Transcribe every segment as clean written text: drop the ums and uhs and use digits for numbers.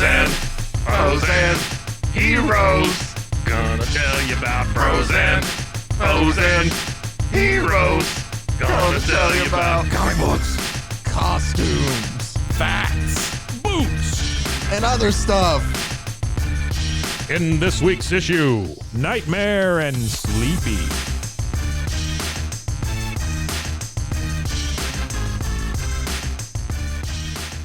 Bros and heroes. Gonna tell you about bros and heroes. Gonna tell you about comic books, costumes, Facts, boots. and other stuff. In this week's issue, Nightmare and Sleepy.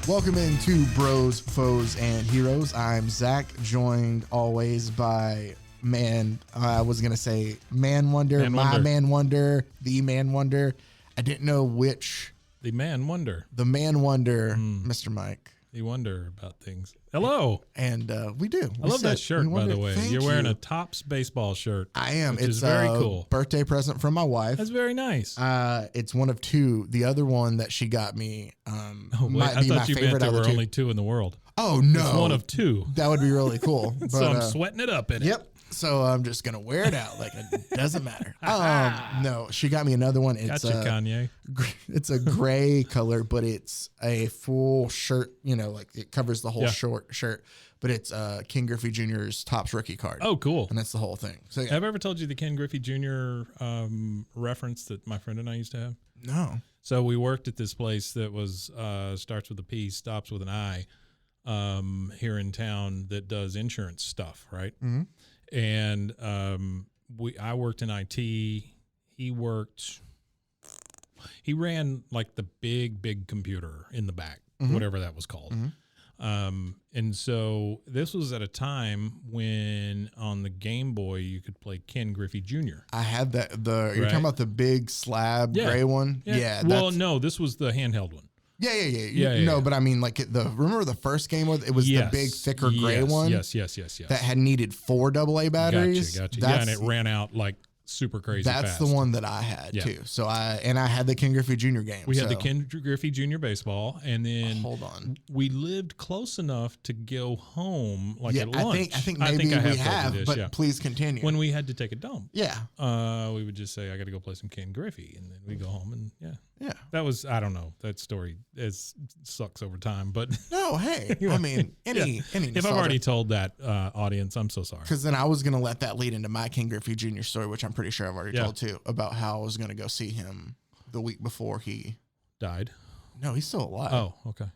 Welcome into Bros, Foes, and Heroes. I'm Zach, joined always by Man Wonder, Man my Wonder. Man Wonder, the Man Wonder. I didn't know which. The Man Wonder. The Man Wonder, Mr. Mike. You wonder about things. Hello. And we do. I love that shirt, by the way. You're wearing a Topps baseball shirt. I am. Which It's is very a cool. birthday present from my wife. That's very nice. It's one of two. The other one that she got me might I be my thought you meant favorite there out of were the two. only two in the world. Oh, no. It's one of two. That would be really cool. But, So I'm sweating it up in it. Yep. So I'm just gonna wear it out like it doesn't matter. No, she got me another one. It's Gotcha, Kanye. it's a gray color, but it's a full shirt. You know, like it covers the whole short shirt. But it's King Griffey Jr.'s Topps rookie card. Oh, cool. And that's the whole thing. So yeah. Have I ever told you the Ken Griffey Jr. Reference that my friend and I used to have? No. So we worked at this place that was starts with a P, stops with an I, here in town that does insurance stuff, right? Mm-hmm. And I worked in IT. He ran like the big computer in the back, whatever that was called. And so this was at a time when on the Game Boy you could play Ken Griffey Jr. I had that. You're talking about the big slab gray one? Yeah. Well, no, this was the handheld one. Yeah. No, but I mean, like remember the first game where it was the big, thicker gray one? Yes. That had needed 4 AA batteries. Gotcha. Yeah, and it ran out like super crazy That's fast. the one that I had too. So I had the King Griffey Jr. game. We had the Ken Griffey Jr. baseball, and then hold on, we lived close enough to go home at lunch. I think maybe we have, this, but please continue. When we had to take a dump, we would just say, "I got to go play some Ken Griffey," and then we go home, and yeah. That was, I don't know, that story sucks over time, but no, hey, I mean, any if I've already told that audience, I'm so sorry. Because then I was going to let that lead into my King Griffey Jr. story, which I'm pretty sure I've already told too, about how I was going to go see him the week before he died. No, he's still alive. Oh, okay.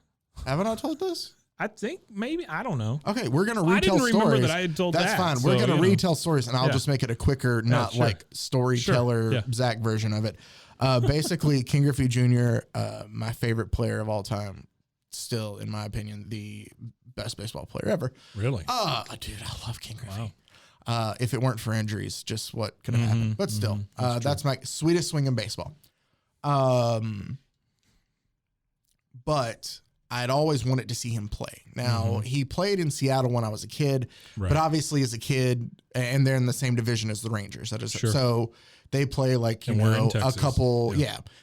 Haven't I told this? I think maybe, I don't know. Okay, we're going to retell stories. I didn't remember that I had told That's that. fine. We're going to retell stories, and I'll just make it a quicker, not like storyteller Zach version of it. Basically, King Griffey Jr., my favorite player of all time, still, in my opinion, the best baseball player ever. Really? Dude, I love King Griffey. Wow. If it weren't for injuries, just what could have happened. But still, that's my sweetest swing in baseball. But I'd always wanted to see him play. Now, he played in Seattle when I was a kid, but obviously as a kid, and they're in the same division as the Rangers. That is so they play like, a couple,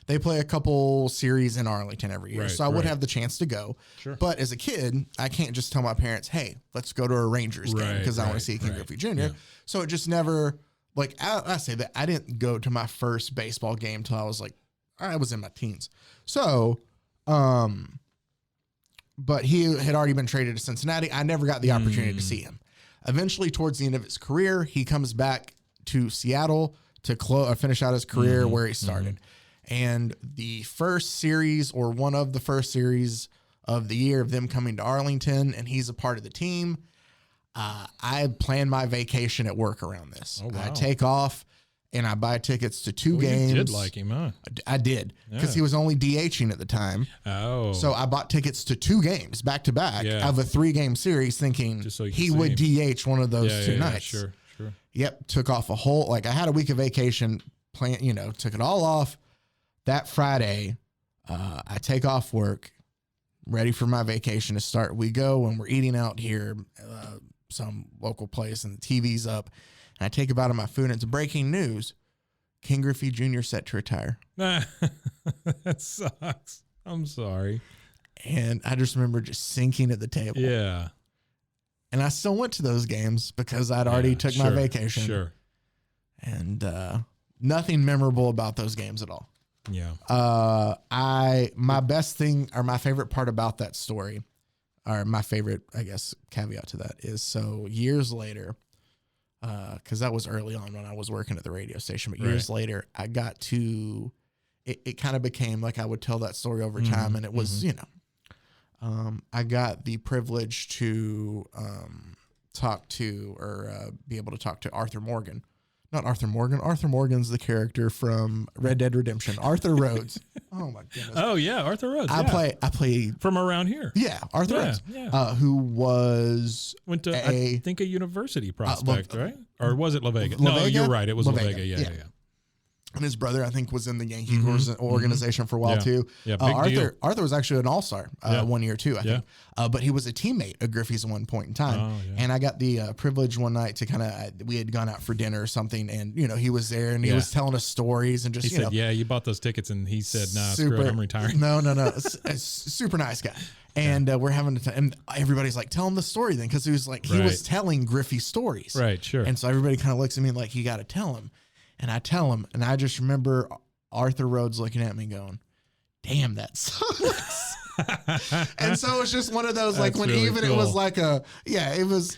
they play a couple series in Arlington every year. So I would have the chance to go. Sure. But as a kid, I can't just tell my parents, hey, let's go to a Rangers game because I want to see King Griffey Jr. Yeah. So it just never, like, I say that I didn't go to my first baseball game till I was in my teens. So, but he had already been traded to Cincinnati. I never got the opportunity to see him. Eventually, towards the end of his career, he comes back to Seattle to finish out his career where he started. And the first series, or one of the first series of the year of them coming to Arlington, and he's a part of the team, I plan my vacation at work around this. Oh, wow. I take off and I buy tickets to 2 games. You did like him, huh? I did, because he was only DHing at the time. Oh. So I bought tickets to 2 games back to back of a 3-game series, thinking he would DH one of those 2 nights. Sure. Yep. Took off a whole, I had a week of vacation plan, took it all off. That Friday, I take off work, ready for my vacation to start. We go and we're eating out here, some local place, and the TV's up. And I take a bite of my food, and it's breaking news. King Griffey Jr. set to retire. That sucks. I'm sorry. And I just remember just sinking at the table. Yeah. And I still went to those games because I'd already took my vacation. Sure. And nothing memorable about those games at all. Yeah. My best thing, or my favorite part about that story, or my favorite, I guess, caveat to that is, so years later, because that was early on when I was working at the radio station, but years later, I got to, it kind of became like I would tell that story over time, and it was, I got the privilege to talk to, or be able to talk to Arthur Morgan. Not Arthur Morgan. Arthur Morgan's the character from Red Dead Redemption. Arthur Rhodes. Oh my goodness. Oh yeah, Arthur Rhodes. I play from around here. Yeah, Arthur Rhodes. Yeah. Who went to I think a university prospect, right? Or was it La Vega? No, you're right. It was La Vega. Yeah. And his brother, I think, was in the Yankee organization for a while too. Yeah, big deal. Arthur was actually an all-star 1 year too, I think. But he was a teammate of Griffey's at one point in time. Oh, yeah. And I got the privilege one night to kind of, we had gone out for dinner or something, and he was there and he was telling us stories and just, he said, "Yeah, you bought those tickets," and he said, "Nah, screw it, I'm retiring." No, a super nice guy. And we're having and everybody's like, "Tell him the story then," because he was like, he was telling Griffey stories, right? Sure. And so everybody kind of looks at me like, "You got to tell him." And I tell him, and I just remember Arthur Rhodes looking at me going, "Damn, that sucks." And so it's just one of those, like, when really even cool. It was like it was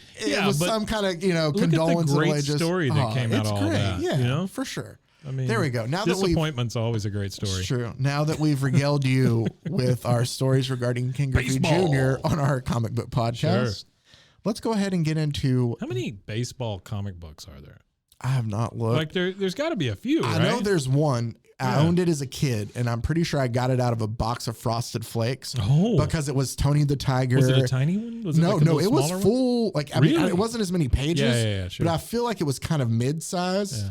some kind of, condolence. Look at the great story that came out of all that. Yeah, for sure. I mean, there we go. Now disappointment's always a great story. It's true. Now that we've regaled you with our stories regarding Ken Griffey Jr. on our comic book podcast, let's go ahead and get into, how many baseball comic books are there? I have not looked. Like there's got to be a few. I know there's one. I owned it as a kid, and I'm pretty sure I got it out of a box of Frosted Flakes. Oh, because it was Tony the Tiger. Was it a tiny one? Was no, it was full. Like, I mean, it wasn't as many pages. Yeah, sure. But I feel like it was kind of mid-size. Yeah.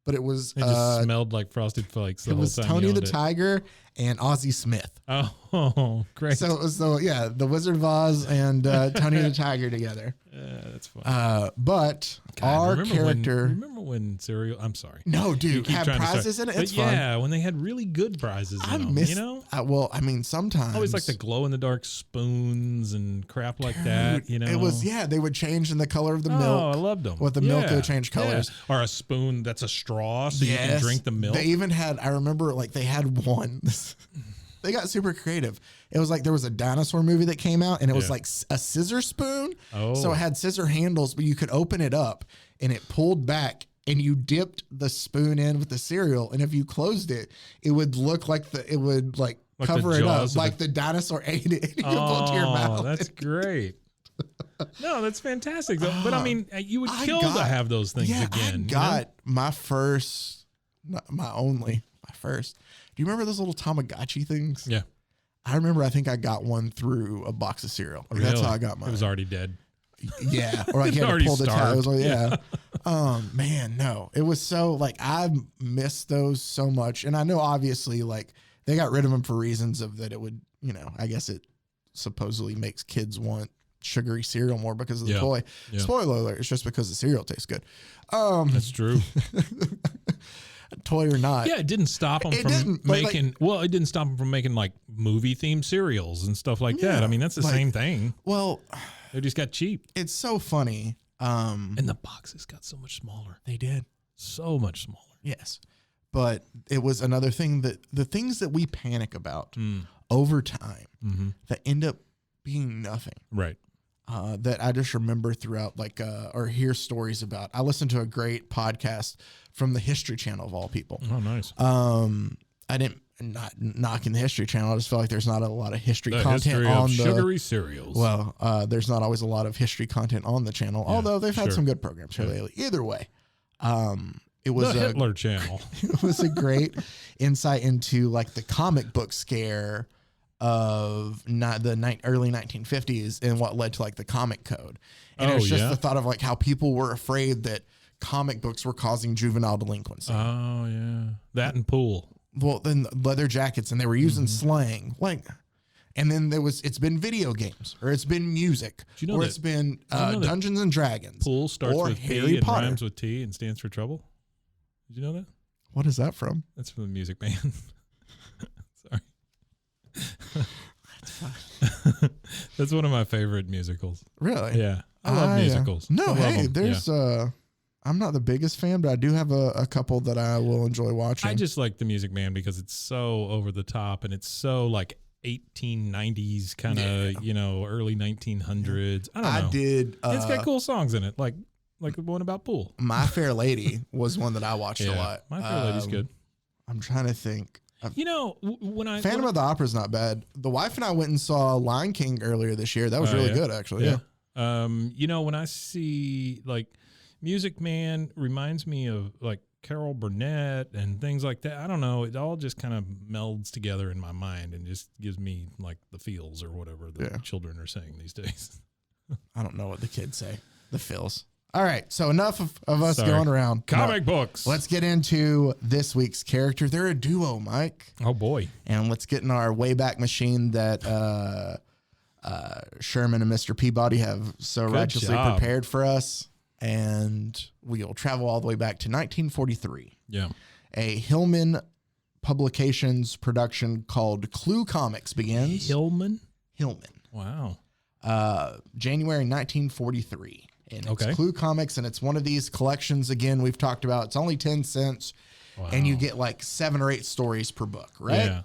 But it was. It just smelled like Frosted Flakes. It was Tony the Tiger and Ozzie Smith. Oh, great! So it was the Wizard of Oz and Tony the Tiger together. That's fun. But our character. Remember when cereal? I'm sorry. No, dude, had prizes in it. It's fun. Yeah, when they had really good prizes in them. Well, I mean, sometimes. Always like the glow in the dark spoons and crap like that. It was they would change in the color of the milk. Oh, I loved them. With the milk, they would change colors. Or a spoon that's a straw, so you can drink the milk. They even had. I remember, like, they had one. They got super creative. It was like there was a dinosaur movie that came out, and it was like a scissor spoon. Oh. So it had scissor handles, but you could open it up, and it pulled back, and you dipped the spoon in with the cereal. And if you closed it, it would look like it would cover it up, like the dinosaur ate it. And you could pull it to your mouth. That's great. No, that's fantastic. But I mean, you would kill to have those things again. I got my first. Do you remember those little Tamagotchi things? Yeah. I remember, I think I got one through a box of cereal. Really? That's how I got mine. It was already dead. Yeah. Or like you had to pull the tie. It was like, man, no. It was so, like, I missed those so much. And I know, obviously, like, they got rid of them for reasons of that it would, I guess it supposedly makes kids want sugary cereal more because of the toy. Yeah. Spoiler alert, it's just because the cereal tastes good. That's true. Toy or not. Yeah, it didn't stop them from making. It didn't stop them from making like movie themed cereals and stuff like that. I mean, that's the same thing. Well, they just got cheap. It's so funny. And the boxes got so much smaller. They did. So much smaller. Yes. But it was another thing that the things that we panic about over time that end up being nothing. Right. That I just remember throughout, or hear stories about. I listened to a great podcast from the History Channel of all people. Oh, nice. I didn't not knocking the History Channel. I just felt like there's not a lot of history content on the sugary cereals. Well, there's not always a lot of history content on the channel, although they've had some good programs here lately. Either way, it was the Hitler Channel. It was a great insight into like the comic book scare of early 1950s and what led to like the comic code. And it was just the thought of like how people were afraid that comic books were causing juvenile delinquency. Oh yeah. That and pool. Well, then leather jackets, and they were using slang. And then it's been video games, or it's been music, or it's been Dungeons and Dragons. Pool starts with Harry Potter. And rhymes with T and stands for trouble. Did you know that? What is that from? That's from the Music Man. Sorry. That's fine. That's one of my favorite musicals. Really? Yeah. I love musicals. No, there's I'm not the biggest fan, but I do have a couple that I will enjoy watching. I just like the Music Man because it's so over the top and it's so like 1890s kind of, early 1900s. I don't know. I did. It's got cool songs in it, like the one about pool. My Fair Lady was one that I watched a lot. My Fair Lady's good. I'm trying to think. Phantom of the Opera is not bad. The wife and I went and saw Lion King earlier this year. That was really good, actually. Yeah. When I see like Music Man reminds me of like Carol Burnett and things like that. I don't know. It all just kind of melds together in my mind and just gives me like the feels or whatever the children are saying these days. I don't know what the kids say. The feels. All right. So enough of us going around. Comic books. Let's get into this week's character. They're a duo, Mike. Oh, boy. And let's get in our Wayback Machine that Sherman and Mr. Peabody have so righteously prepared for us. And we'll travel all the way back to 1943. Yeah. A Hillman Publications production called Clue Comics begins. Hillman? Wow. January 1943. And it's Clue Comics, and it's one of these collections, again, we've talked about. It's only 10 cents, and you get like 7 or 8 stories per book, right? Yeah.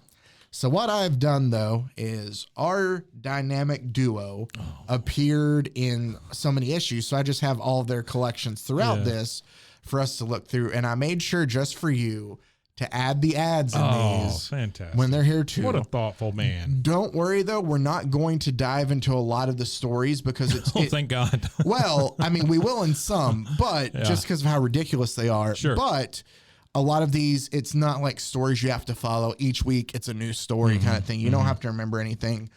So what I've done, though, is our dynamic duo appeared in so many issues, so I just have all of their collections throughout this for us to look through, and I made sure just for you to add the ads in these fantastic. When they're here too. What a thoughtful man. Don't worry, though. We're not going to dive into a lot of the stories because it's... thank God. Well, I mean, we will in some, but just because of how ridiculous they are. Sure. But a lot of these, it's not like stories you have to follow. Each week, it's a new story kind of thing. You don't have to remember anything.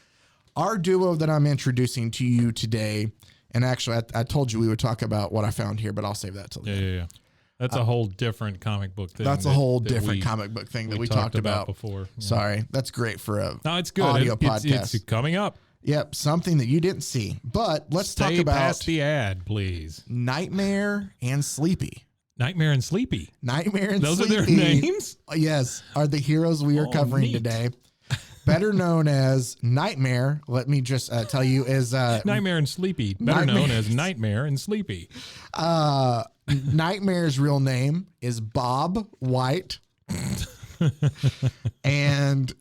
Our duo that I'm introducing to you today, and actually, I told you we would talk about what I found here, but I'll save that till the end. Yeah. That's a whole different comic book thing. That's a whole different comic book thing that we talked about before. Yeah. Sorry. That's great for a it's good. Audio podcast. It's coming up. Yep. Something that you didn't see. But let's talk about... past the ad, please. Nightmare and Sleepy. Nightmare and Sleepy. Those are their names? Yes. Are the heroes we are covering today. Better known as Nightmare, let me just tell you, is... Nightmare and Sleepy. Better known as Nightmare and Sleepy. Nightmare's real name is Bob White. And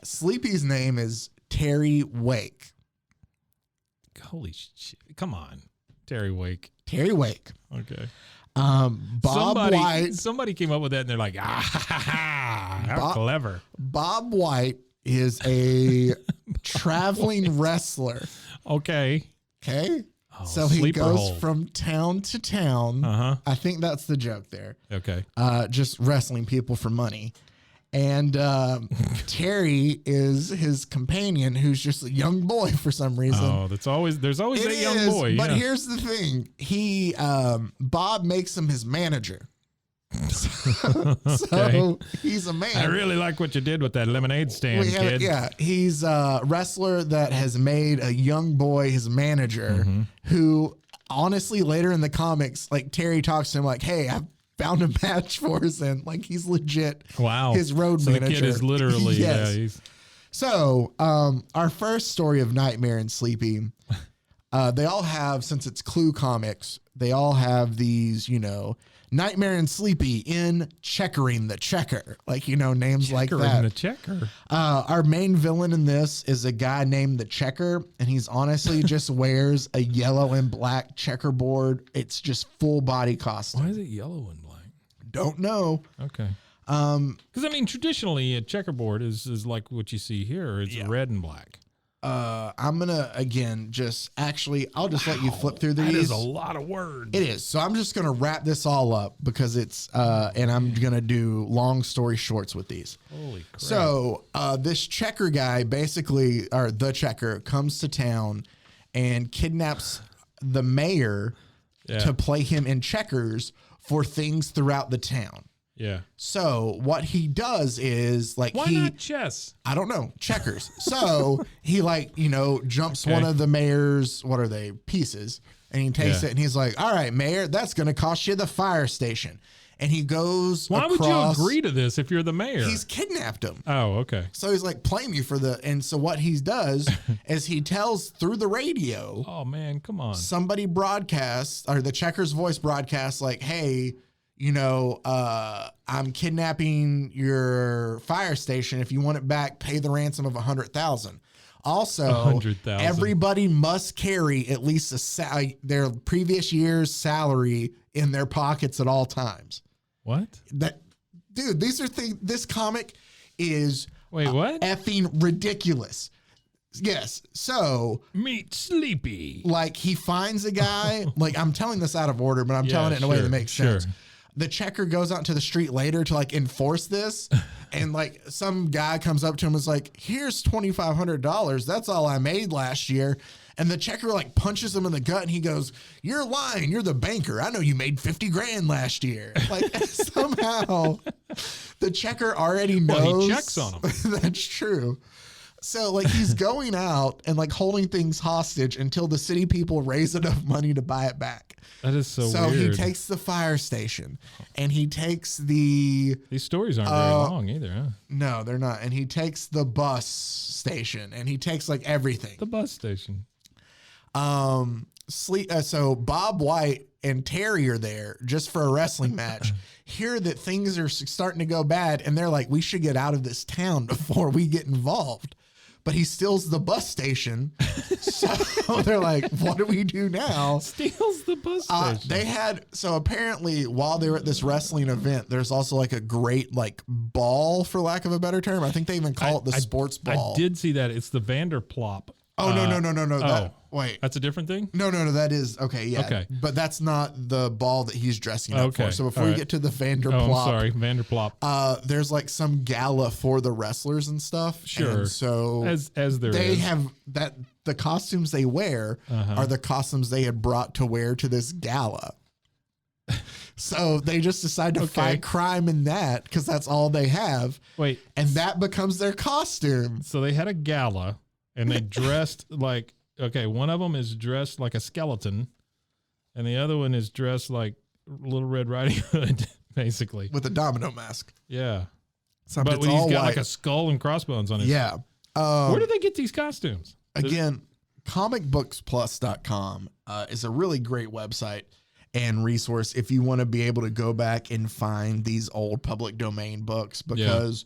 Sleepy's name is Terry Wake. Holy shit. Come on. Terry Wake. Okay. Bob White. Somebody came up with that and they're like, how clever. Bob White is a traveling wrestler. Okay. So he goes from town to town. I think that's the joke there. Okay. Just wrestling people for money. And Terry is his companion, who's just a young boy for some reason. Oh, there's always that young boy. But here's the thing. Bob makes him his manager. So he's a man. I really like what you did with that lemonade stand, kid. Yeah, he's a wrestler that has made a young boy his manager, who honestly later in the comics, like Terry talks to him like, hey, I've found a match for us, and like he's legit his road manager. The kid is literally So our first story of Nightmare and Sleepy, they all have, since it's Clue Comics, they all have these, Nightmare and Sleepy in Checkering the Checker. Like, names like that. Checkering the Checker. Our main villain in this is a guy named the Checker, and he's honestly just wears a yellow and black checkerboard. It's just full body costume. Why is it yellow and black? Don't know. Okay. Because, traditionally, a checkerboard is like what you see here. It's red and black. I'm going to, again, I'll just let you flip through these. That is a lot of words. It is. So I'm just going to wrap this all up because it's, and I'm going to do long story shorts with these. Holy crap. So this checker guy the checker comes to town and kidnaps the mayor to play him in checkers for things throughout the town. Yeah. So what he does is why not chess? I don't know, checkers. So he jumps one of the mayor's pieces, and he takes it and he's like, all right, mayor, that's going to cost you the fire station. And he goes. Why would you agree to this if you're the mayor? He's kidnapped him. Oh, okay. So he's like, play me for and so what he does is he tells through the radio. Oh man, come on. Somebody broadcasts, or the checker's voice broadcasts like, hey, I'm kidnapping your fire station. If you want it back, pay the ransom of $100,000. Also, 100,000. Everybody must carry at least their previous year's salary in their pockets at all times. What? Dude, these are things. This comic is what? Effing ridiculous. Yes. So meet Sleepy. Like he finds a guy. Like I'm telling this out of order, but I'm telling it in a way that makes sense. The checker goes out to the street later to like enforce this. And like some guy comes up to him and is like, here's $2,500. That's all I made last year. And the checker like punches him in the gut and he goes, you're lying. You're the banker. I know you made 50 grand last year. Like somehow the checker already knows. Well, he checks on him. That's true. So like he's going out and like holding things hostage until the city people raise enough money to buy it back. That is so weird. So he takes the fire station and he takes These stories aren't very long either, huh? No, they're not. And he takes the bus station and he takes like everything. The bus station. So Bob White and Terry are there just for a wrestling match. Hear that things are starting to go bad and they're like, we should get out of this town before we get involved. But he steals the bus station. So they're like, what do we do now? Steals the bus station. Apparently while they were at this wrestling event, there's also like a great like ball, for lack of a better term. I think they even call it the sports ball. I did see that. It's the Vanderplop. Oh, no. Wait. That's a different thing? No. That is, okay, yeah. Okay. But that's not the ball that he's dressing up for. So before we get to the Vanderplop. Vanderplop. There's like some gala for the wrestlers and stuff. Sure. And so as they have that, the costumes they wear are the costumes they had brought to wear to this gala. So they just decide to fight crime in that because that's all they have. Wait. And that becomes their costume. So they had a gala. And they dressed like, one of them is dressed like a skeleton, and the other one is dressed like Little Red Riding Hood, basically. With a domino mask. Yeah. But he's got like a skull and crossbones on his Yeah. Where do they get these costumes? Again, comicbooksplus.com is a really great website and resource if you want to be able to go back and find these old public domain books because...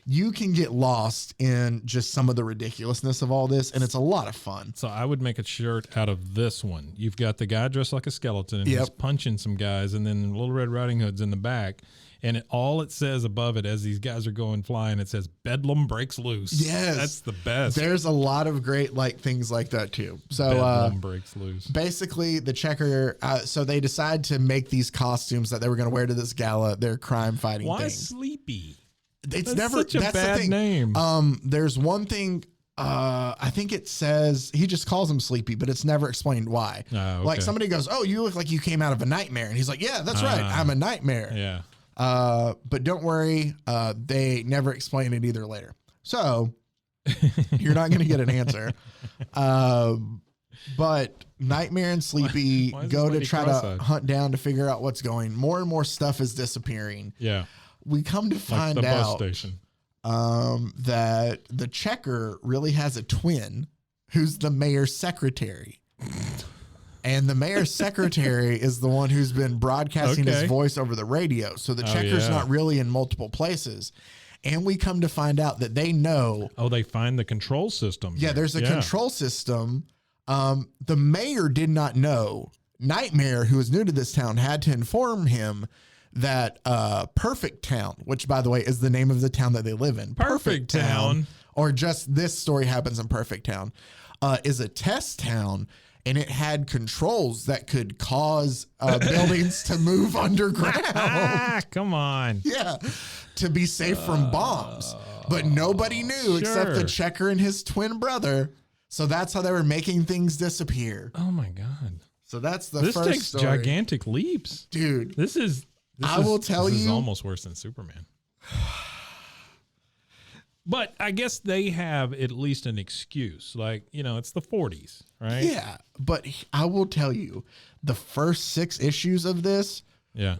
you can get lost in just some of the ridiculousness of all this, and it's a lot of fun. So I would make a shirt out of this one. You've got the guy dressed like a skeleton, and he's punching some guys, and then Little Red Riding Hood's in the back, and all it says above it as these guys are going flying, it says Bedlam breaks loose. Yes. That's the best. There's a lot of great things like that too. So Bedlam breaks loose. Basically, the checker, so they decide to make these costumes that they were going to wear to this gala, their crime fighting thing. Why Sleepy? That's such a bad name. There's one thing. I think it says he just calls him Sleepy, but it's never explained why. Like somebody goes, "Oh, you look like you came out of a nightmare," and he's like, "Yeah, that's right. I'm a nightmare." Yeah. But don't worry. They never explain it either later. So you're not going to get an answer. But Nightmare and Sleepy go to try to hunt down to figure out what's going. More and more stuff is disappearing. Yeah. We come to find like the out bus station. That the checker really has a twin who's the mayor's secretary. And the mayor's secretary is the one who's been broadcasting his voice over the radio. So the checker's not really in multiple places. And we come to find out that they know. Oh, they find the control system. Yeah, there's a control system. The mayor did not know. Nightmare, who is new to this town, had to inform him that Perfect Town, which by the way is the name of the town that they live in. Perfect Town. Or just this story happens in Perfect Town, is a test town. And it had controls that could cause buildings to move underground. Come on. Yeah. To be safe from bombs. But nobody knew except the checker and his twin brother. So that's how they were making things disappear. Oh my God. So that's the this first takes story. Gigantic leaps. Dude. This is almost worse than Superman. But I guess they have at least an excuse. Like, it's the 40s, right? Yeah. But I will tell you, the first 6 issues of this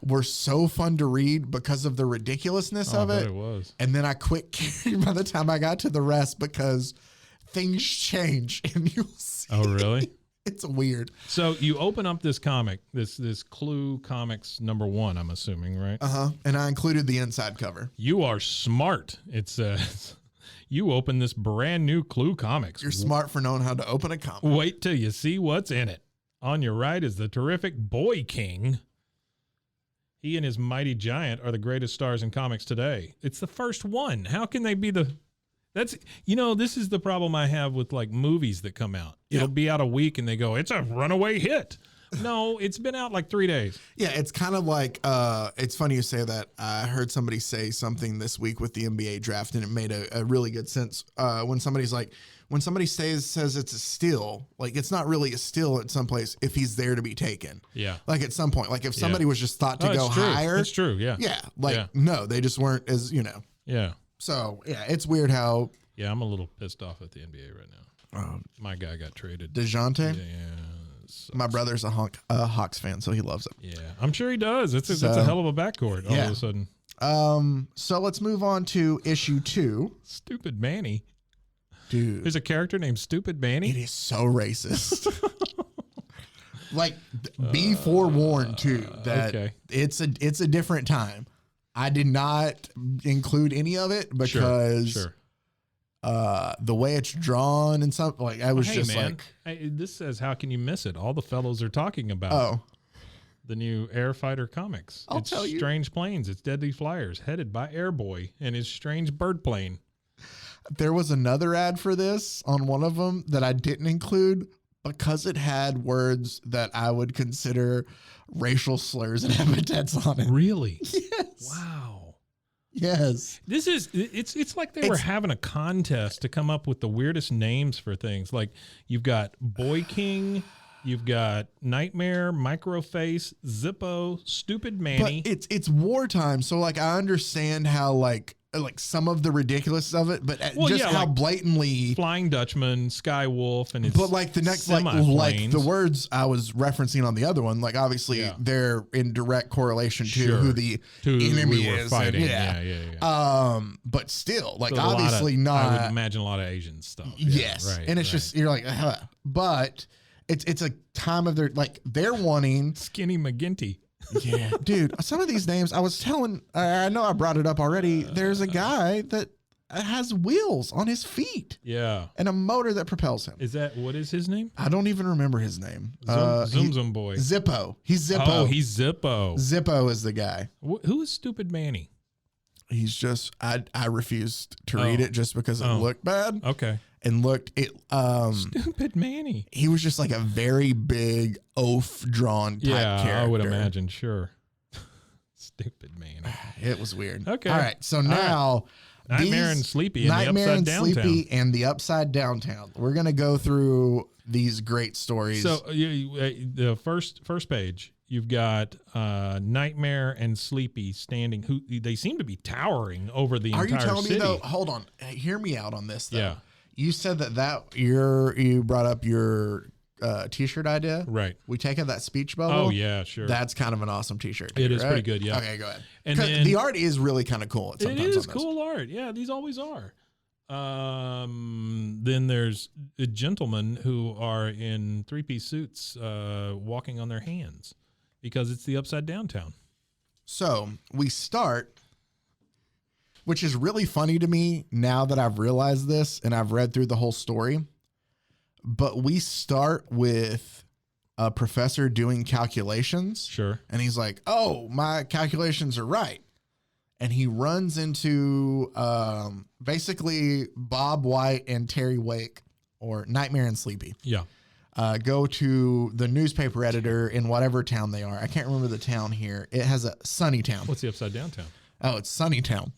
were so fun to read because of the ridiculousness of it. It was. And then I quit by the time I got to the rest because things change and you'll see. Oh, really? It's weird. So you open up this comic, this Clue Comics #1, I'm assuming, right? And I included the inside cover. You are smart. It says you open this brand new Clue Comics. You're smart for knowing how to open a comic. Wait till you see what's in it. On your right is the terrific Boy King. He and his mighty giant are the greatest stars in comics today. It's the first one. How can they be the... That's, this is the problem I have with like movies that come out. It'll be out a week and they go, it's a runaway hit. No, it's been out like 3 days. Yeah, it's kind of like, it's funny you say that. I heard somebody say something this week with the NBA draft, and it made a really good sense. When somebody says it's a steal, like it's not really a steal at some place if he's there to be taken. Yeah. Like at some point, like if somebody was just thought to go higher. It's true, yeah. Yeah, no, they just weren't as, Yeah. So, yeah, it's weird how. Yeah, I'm a little pissed off at the NBA right now. My guy got traded. DeJounte? Yeah. My brother's a Hawks fan, so he loves it. Yeah, I'm sure he does. It's a hell of a backcourt all of a sudden. So let's move on to issue 2. Stupid Manny. Dude. There's a character named Stupid Manny? It is so racist. Like, be forewarned, too, that it's a different time. I did not include any of it because the way it's drawn and something, like I was this says, how can you miss it? All the fellows are talking about the new Air Fighter comics. I'll tell you. Strange Planes. It's Deadly Flyers, headed by Airboy and his strange bird plane. There was another ad for this on one of them that I didn't include because it had words that I would consider racial slurs and epithets on it. Really? Yes. Wow. Yes. It's like they were having a contest to come up with the weirdest names for things. Like you've got Boy King, you've got Nightmare, Microface, Zippo, Stupid Manny. But it's wartime, so like I understand how like some of the ridiculous of it, but how blatantly Flying Dutchman, Skywolf, and but like the next like the words I was referencing on the other one, like obviously they're in direct correlation to who the enemy is fighting. But still, like so obviously not. I would imagine a lot of Asian stuff. Yes, and it's just you're like, but it's a time of they're wanting Skinny McGinty. Yeah, dude. Some of these names, I know I brought it up already. There's a guy that has wheels on his feet. Yeah. And a motor that propels him. What is his name? I don't even remember his name. Zoom Boy. Zippo. He's Zippo. Oh, he's Zippo. Zippo is the guy. Who is Stupid Manny? He's just, I refused to read it just because it looked bad. Okay. And Stupid Manny. He was just like a very big oaf drawn type character. I would imagine, sure. Stupid Manny. It was weird. Okay. All right. So now Nightmare and Sleepy and the Upside Downtown. Sleepy and the Upside Downtown. We're gonna go through these great stories. So the first page, you've got Nightmare and Sleepy standing. Who they seem to be towering over the entire city. Are you telling me though? Hold on, hear me out on this though. Yeah. You said that you brought up your T-shirt idea, right? We taking that speech bubble. Oh yeah, sure. That's kind of an awesome T-shirt. It is pretty good. Yeah. Okay, go ahead. And then, the art is really kind of cool. It is cool art. Yeah, these always are. Then there's gentlemen who are in 3-piece suits, walking on their hands because it's the Upside Downtown. So we start. Which is really funny to me now that I've realized this and I've read through the whole story. But we start with a professor doing calculations. Sure. And he's like, oh, my calculations are right. And he runs into basically Bob White and Terry Wake, or Nightmare and Sleepy. Yeah. Go to the newspaper editor in whatever town they are. I can't remember the town here. It has a Sunny Town. What's the Upside Downtown? Oh, it's Sunny Town.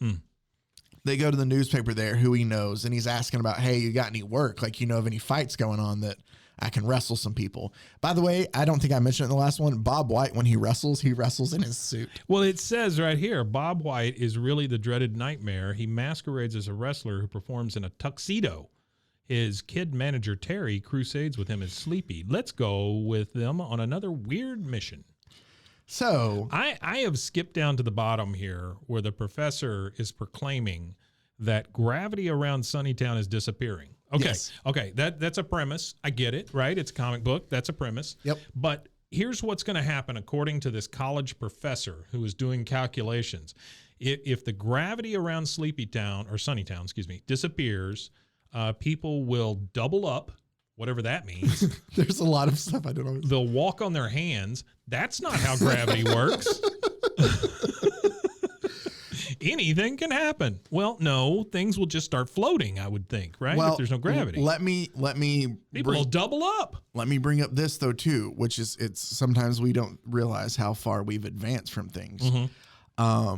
They go to the newspaper there, who he knows, and he's asking about, hey, you got any work? Like, you know of any fights going on that I can wrestle some people? By the way, I don't think I mentioned it in the last one. Bob White, when he wrestles in his suit. Well, it says right here, Bob White is really the dreaded Nightmare. He masquerades as a wrestler who performs in a tuxedo. His kid manager, Terry, crusades with him as Sleepy. Let's go with them on another weird mission. So I have skipped down to the bottom here where the professor is proclaiming that gravity around Sunnytown is disappearing. Okay. Yes. Okay. That's a premise. I get it, right? It's a comic book. That's a premise. Yep. But here's what's going to happen according to this college professor who is doing calculations. If the gravity around Sleepytown or Sunnytown, disappears, people will double up, whatever that means. There's a lot of stuff I don't know. They'll walk on their hands. That's not how gravity works. Anything can happen. Well, no, things will just start floating, I would think, right? Well, if there's no gravity. Let me People will double up. Let me bring up this though too, which is it's sometimes we don't realize how far we've advanced from things. Mm-hmm.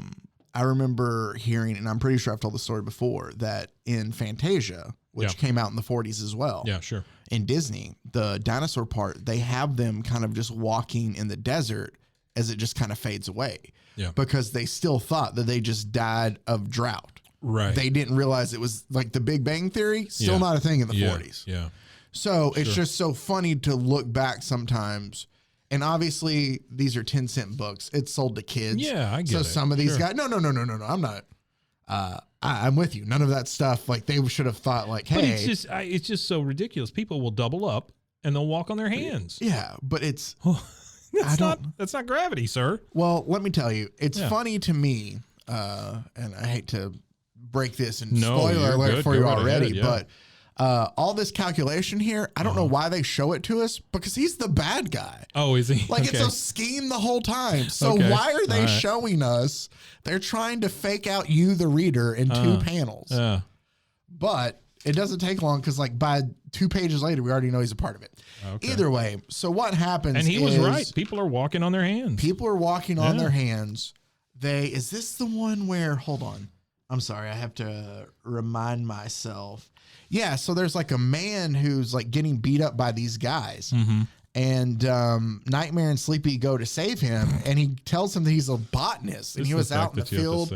I remember hearing, and I'm pretty sure I've told the story before, that in Fantasia, which came out in the 40s as well. Yeah, sure. In Disney, the dinosaur part, they have them kind of just walking in the desert as it just kind of fades away. Yeah. Because they still thought that they just died of drought. Right. They didn't realize it was like the Big Bang Theory, still not a thing in the 40s. Yeah. So it's just so funny to look back sometimes. And obviously, these are 10-cent books. It's sold to kids. Yeah, I get it. So some of these guys, no. I'm not. I'm with you. None of that stuff. Like they should have thought, like, hey, but it's just so ridiculous. People will double up and they'll walk on their hands. Yeah, but it's that's not gravity, sir. Well, let me tell you, it's funny to me, and I hate to break this and spoiler alert for you already, but all this calculation here, I don't know why they show it to us because he's the bad guy. Oh, is he? Like it's a scheme the whole time. So why are they showing us? They're trying to fake out you, the reader, in 2 panels. But it doesn't take long because like by 2 pages later, we already know he's a part of it. Okay. Either way, so what happens? And he was right. People are walking on their hands. People are walking on their hands. Is this the one where? Hold on. I'm sorry. I have to remind myself. Yeah. So there's like a man who's like getting beat up by these guys. Mm-hmm. And Nightmare and Sleepy go to save him, and he tells him that he's a botanist, and he was out in the field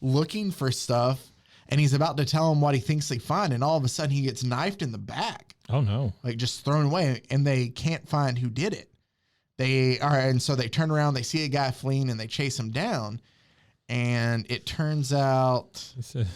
looking for stuff, and he's about to tell him what he thinks they find, and all of a sudden he gets knifed in the back. Oh no! Like just thrown away, and they can't find who did it. And so they turn around, they see a guy fleeing, and they chase him down, and it turns out it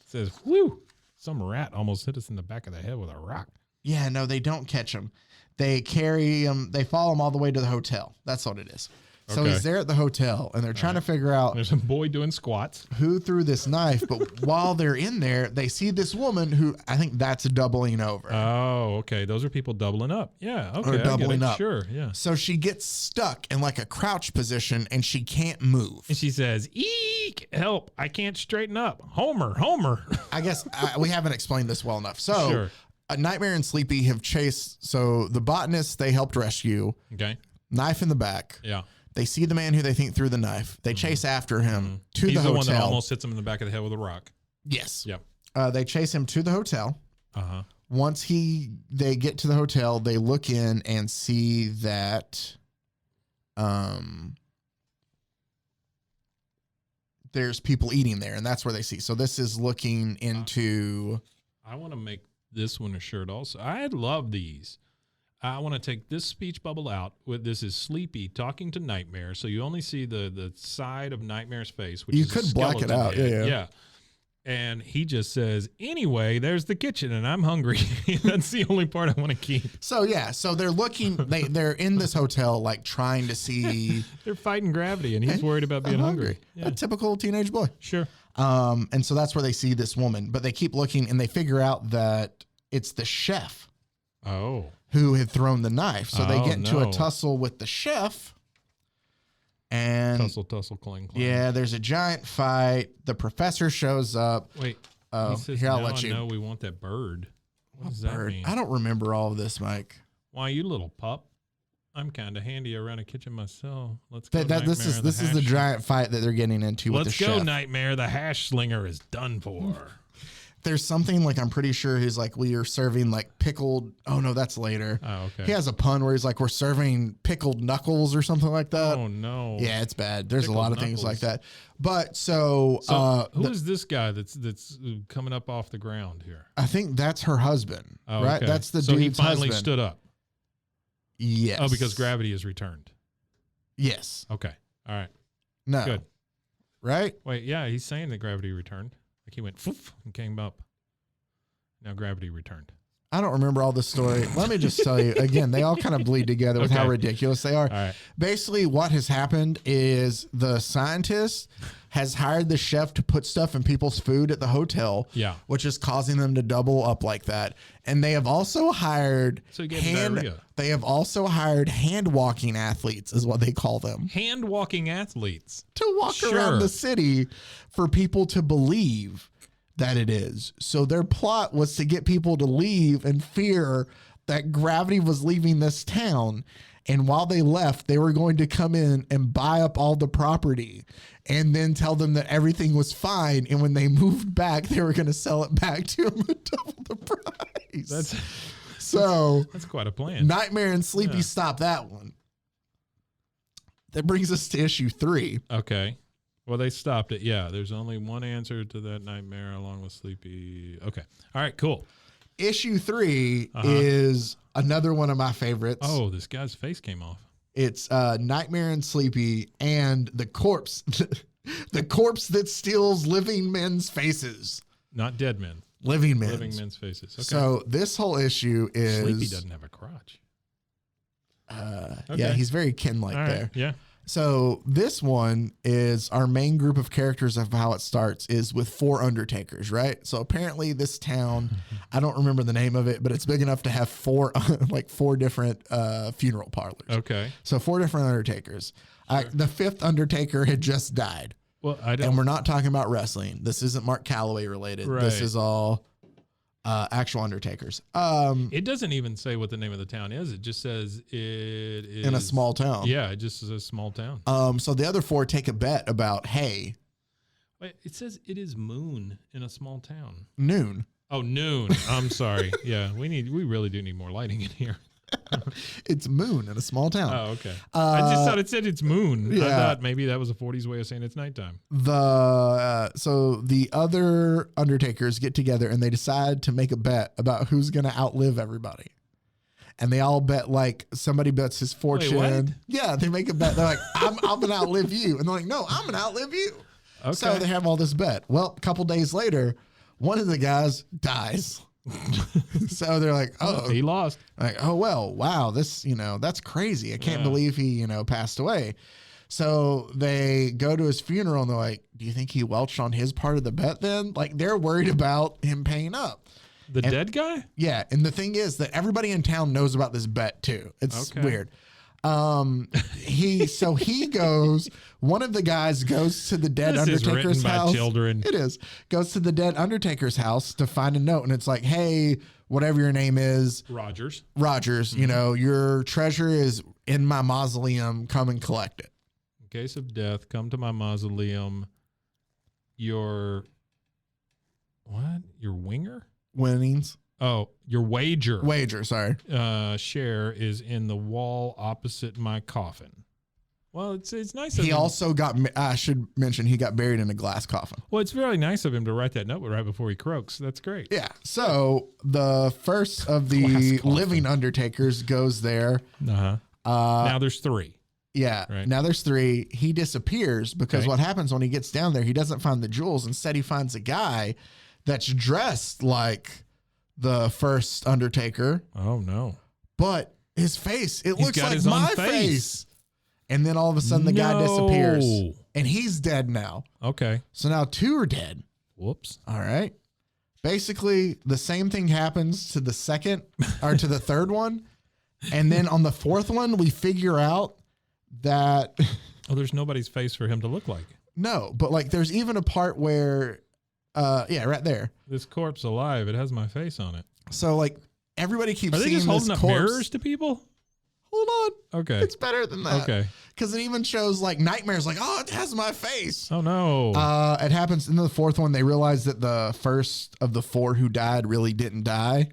says, "Whew! Some rat almost hit us in the back of the head with a rock." Yeah, no, they don't catch him. They carry him. They follow him all the way to the hotel. That's what it is. So he's there at the hotel, and they're trying to figure out. There's a boy doing squats. Who threw this knife? But while they're in there, they see this woman who I think that's doubling over. Oh, okay. Those are people doubling up. Yeah. Okay. Or doubling up. Sure. Yeah. So she gets stuck in like a crouch position, and she can't move. And she says, "Eek! Help! I can't straighten up." Homer. I guess we haven't explained this well enough. So. Nightmare and Sleepy have chased. So the botanists they helped rescue. Okay. Knife in the back. Yeah. They see the man who they think threw the knife. They chase after him to the hotel. He's the one that almost hits him in the back of the head with a rock. Yes. Yep. They chase him to the hotel. Uh-huh. Once they get to the hotel, they look in and see that there's people eating there, and that's where they see. So this is looking into. I want to make this one a shirt also. I love these. I want to take this speech bubble out. This is Sleepy talking to Nightmare, so you only see the side of Nightmare's face. Which you is could black it out. Yeah. And he just says, "Anyway, there's the kitchen, and I'm hungry." That's the only part I want to keep. So so they're looking. They're in this hotel, like trying to see. They're fighting gravity, and he's worried about being hungry. Yeah. A typical teenage boy. Sure. And so that's where they see this woman, but they keep looking, and they figure out that it's the chef. Oh. Who had thrown the knife. So they get into a tussle with the chef. And tussle, clang. Yeah, there's a giant fight. The professor shows up. Wait. Oh, here, I'll let you. No, we want that bird. What does that mean? I don't remember all of this, Mike. Why, you little pup? I'm kind of handy around a kitchen myself. Let's go. This is the giant fight that they're getting into with the chef. Let's go, Nightmare. The hash slinger is done for. There's something like I'm pretty sure he's like we are serving like pickled. Oh no, that's later. Oh, okay. He has a pun where he's like we're serving pickled knuckles or something like that. Oh no. Yeah, it's bad. There's a lot of things like that. But who is this guy that's coming up off the ground here? I think that's her husband. Oh, right. Okay. That's the so dude's he finally husband. stood up. Yes. Oh, because gravity has returned. Yes. Okay. All right. No. Good. Right. Wait. Yeah, he's saying that gravity returned. Like he went foof and came up. Now gravity returned. I don't remember all the story. Let me just tell you again, they all kind of bleed together with how ridiculous they are. All right. Basically, what has happened is the scientist has hired the chef to put stuff in people's food at the hotel, which is causing them to double up like that. And they have also hired hand walking athletes, is what they call them. Hand walking athletes to walk around the city for people to believe that it is. So their plot was to get people to leave and fear that gravity was leaving this town. And while they left, they were going to come in and buy up all the property and then tell them that everything was fine. And when they moved back, they were going to sell it back to them at double the price. That's quite a plan. Nightmare and Sleepy stop that one. That brings us to issue 3. Okay. Well, they stopped it. Yeah, there's only one answer to that nightmare along with Sleepy. Okay. All right, cool. Issue 3 is another one of my favorites. Oh, this guy's face came off. It's Nightmare and Sleepy and the corpse. The corpse that steals living men's faces. Not dead men. Living men's. Living men's faces. Okay. So this whole issue is... Sleepy doesn't have a crotch. Yeah, he's very kin-like there. Yeah. So this one is our main group of characters of how it starts is with 4 undertakers, right? So apparently this town, I don't remember the name of it, but it's big enough to have 4 different funeral parlors. Okay. So 4 different undertakers. The 5th undertaker had just died. Well, and we're not talking about wrestling. This isn't Mark Calloway related. Right. This is all actual undertakers. It doesn't even say what the name of the town is. It just says it is in a small town. Yeah, it just says a small town. So the other 4 take a bet about, hey, wait, it says it is moon in a small town. Noon. Oh, noon. I'm sorry. Yeah, we really do need more lighting in here. It's moon in a small town. Oh, okay. I just thought it said it's moon. Yeah. I thought maybe that was a 40s way of saying it's nighttime. So the other undertakers get together and they decide to make a bet about who's going to outlive everybody. And they all bet, like, somebody bets his fortune. Wait, what? Yeah, they make a bet. They're like, I'm going to outlive you. And they're like, no, I'm going to outlive you. Okay. So they have all this bet. Well, a couple days later, one of the guys dies. So they're like, oh, he lost. Like, oh, well, wow, this, that's crazy. I can't believe he, passed away. So they go to his funeral and they're like, do you think he welched on his part of the bet then? Like, they're worried about him paying up. The dead guy? Yeah. And the thing is that everybody in town knows about this bet too. It's weird. He goes, one of the guys goes to the dead undertaker's house. Children. It is. Goes to the dead undertaker's house to find a note. And it's like, hey, whatever your name is. Rogers, your treasure is in my mausoleum. Come and collect it. In case of death, come to my mausoleum. Your winger? Winnings. Oh, your wager. Sorry. Share is in the wall opposite my coffin. Well, it's nice of him. He also I should mention, he got buried in a glass coffin. Well, it's really nice of him to write that note right before he croaks. That's great. Yeah. So the first of the living undertakers goes there. Now there's 3. Yeah. Right. Now there's 3. He disappears because what happens when he gets down there, he doesn't find the jewels. Instead, he finds a guy that's dressed like the first undertaker. Oh, no. But his face, it looks like his my own face. And then all of a sudden the guy disappears. And he's dead now. Okay. So now 2 are dead. Whoops. All right. Basically, the same thing happens to the second or to the third one. And then on the 4th one, we figure out that... Oh, there's nobody's face for him to look like. No, but like there's even a part where... right there. This corpse alive. It has my face on it. So like everybody keeps seeing this. Are they just holding up mirrors to people? Hold on. Okay. It's better than that. Okay. Because it even shows like Nightmare's like, oh, it has my face. Oh no. It happens in the 4th one. They realize that the first of the 4 who died really didn't die.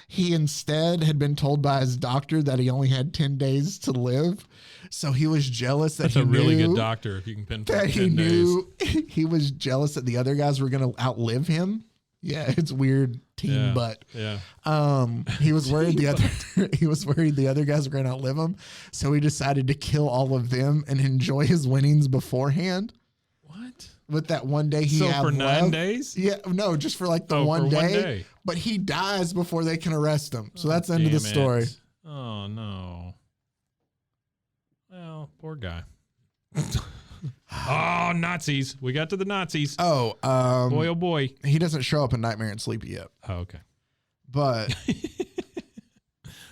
He instead had been told by his doctor that he only had 10 days to live. So he was jealous that That's a really good doctor if you can pinpoint that 10 he knew days. He was jealous that the other guys were going to outlive him. Yeah, it's weird team butt. Yeah. He was worried the other guys were going to outlive him. So he decided to kill all of them and enjoy his winnings beforehand. What? with that one day he So had for 9 left. days? Yeah, no, just for like the one day. But he dies before they can arrest him. So that's the end of the story. Oh no. Well, poor guy. Oh, Nazis. We got to the Nazis. Oh, boy, oh boy. He doesn't show up in Nightmare and Sleepy yet. Oh, okay. But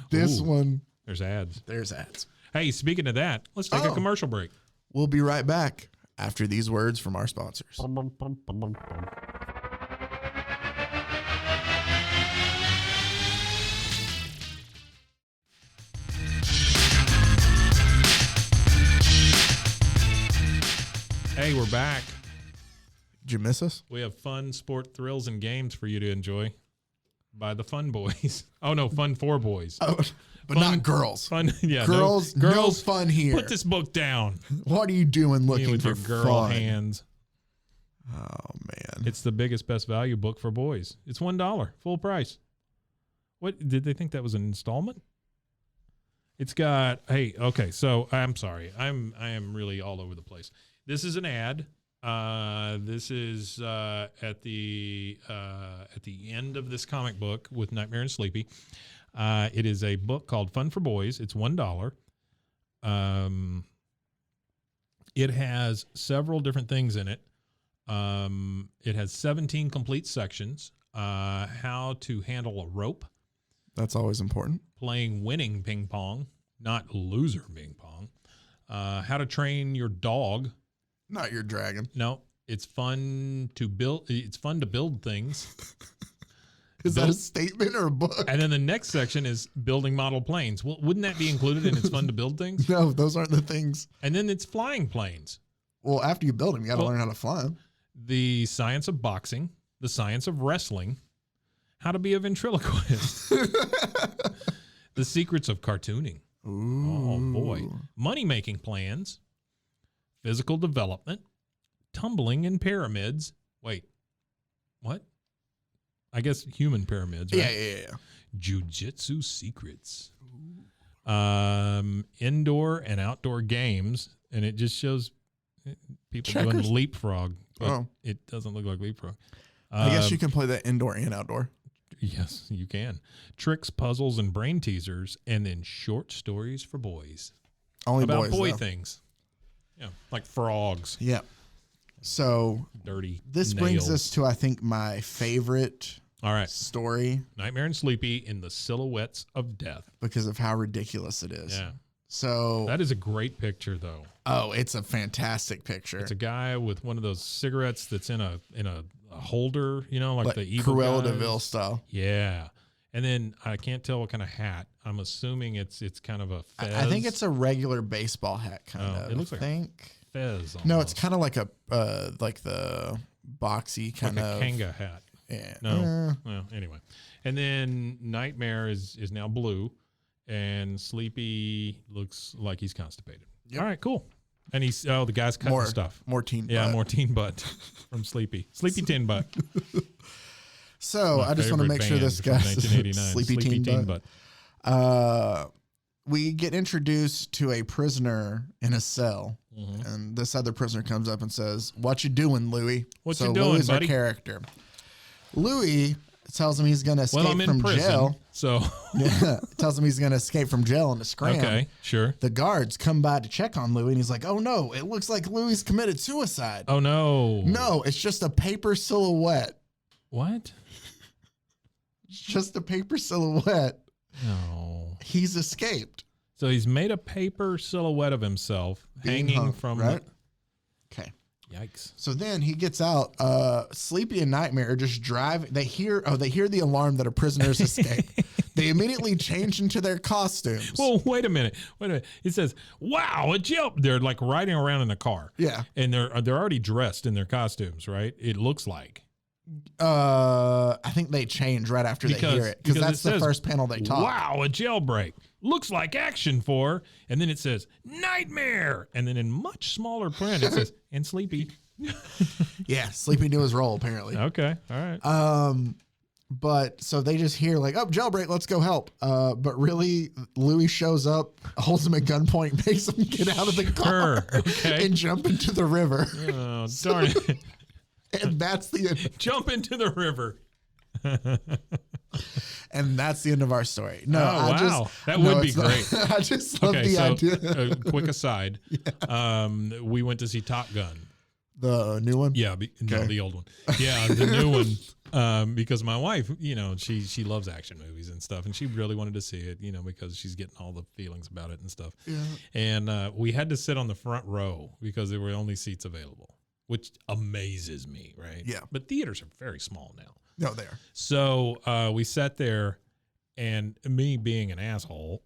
this one. There's ads. There's ads. Hey, speaking of that, let's take a commercial break. We'll be right back after these words from our sponsors. Hey, we're back. Did you miss us? We have fun, sport, thrills, and games for you to enjoy by the Fun Boys. Oh, no, Fun for Boys. Oh, but not girls. Fun, yeah. Girls, no fun here. Put this book down. What are you doing looking with for your girl fun? hands? Oh, man. It's the biggest, best value book for boys. It's $1, full price. What, did they think that was an installment? It's got, hey, okay, so I'm sorry. I am really all over the place. This is an ad. This is at the end of this comic book with Nightmare and Sleepy. It is a book called Fun for Boys. It's $1. It has several different things in it. It has 17 complete sections. How to handle a rope. That's always important. Playing winning ping pong, not loser ping pong. How to train your dog. Not your dragon. No, it's fun to build. It's fun to build things. Is that a statement or a book? And then the next section is building model planes. Well, wouldn't that be included in it's fun to build things? No, those aren't the things. And then it's flying planes. Well, after you build them, you got to learn how to fly them. The science of boxing, the science of wrestling, how to be a ventriloquist, the secrets of cartooning. Ooh. Oh, boy. Money-making plans, physical development, tumbling in pyramids. Wait, what? I guess human pyramids, right? Yeah. Jiu-jitsu secrets. Indoor and outdoor games. And it just shows people doing leapfrog. But it doesn't look like leapfrog. I guess you can play that indoor and outdoor. Yes, you can. Tricks, puzzles, and brain teasers, and then short stories for boys. Only about boys, boy though. things. Yeah, like frogs. Yeah. So dirty. This brings us to, I think, my favorite story. Nightmare and Sleepy in the Silhouettes of Death. Because of how ridiculous it is. Yeah. So that is a great picture, though. Oh, it's a fantastic picture. It's a guy with one of those cigarettes that's in a holder, you know, like the evil Cruella guys. de Vil style. Yeah. And then I can't tell what kind of hat. I'm assuming it's kind of a fez. I think it's a regular baseball hat kind of. It looks like a fez. Almost. No, it's kind of like a like the boxy kind like of a Kanga hat. Yeah. No. Well, anyway. And then Nightmare is now blue, and Sleepy looks like he's constipated. Yep. All right, cool. And he's the guy's cutting stuff. More teen butt. Yeah, more teen butt from Sleepy. Sleepy Teen Butt. So I just want to make sure this guy's Sleepy Teen Butt. We get introduced to a prisoner in a cell, and this other prisoner comes up and says, "What you doing, Louie?" What you doing, Louie's buddy? Our character. Louie tells him he's going to escape from jail. So tells him he's going to escape from jail in a scram. Okay, sure. The guards come by to check on Louie, and he's like, "Oh no, it looks like Louie's committed suicide." Oh no. No, it's just a paper silhouette. What? It's just a paper silhouette. No. He's escaped. So he's made a paper silhouette of himself hanging from right? Okay. Yikes. So then he gets out. Sleepy and Nightmare are just driving. They hear the alarm that a prisoner's escaped. They immediately change into their costumes. Well, wait a minute. He says, "Wow, a jail!" They're like riding around in a car. Yeah, and they're already dressed in their costumes, right? It looks like. I think they change right after they hear it because that's the first panel they talk. Wow, a jailbreak. Looks like action for, and then it says Nightmare, and then in much smaller print it says and Sleepy. Yeah, Sleepy knew his role apparently. Okay, all right. But so they just hear like, oh, jailbreak, let's go help. But really, Louis shows up, holds him at gunpoint, makes him get out of the car and jump into the river. Oh, darn it. And that's the end. Jump into the river. And that's the end of our story. No, wow. That would be great. I just love the idea. Quick aside. Yeah. We went to see Top Gun. The new one? Yeah. No, the old one. Yeah, the new one. Because my wife, she loves action movies and stuff, and she really wanted to see it, because she's getting all the feelings about it and stuff. Yeah. And we had to sit on the front row because there were only seats available, which amazes me, right? Yeah. But theaters are very small now. No, they are. So we sat there, and me being an asshole,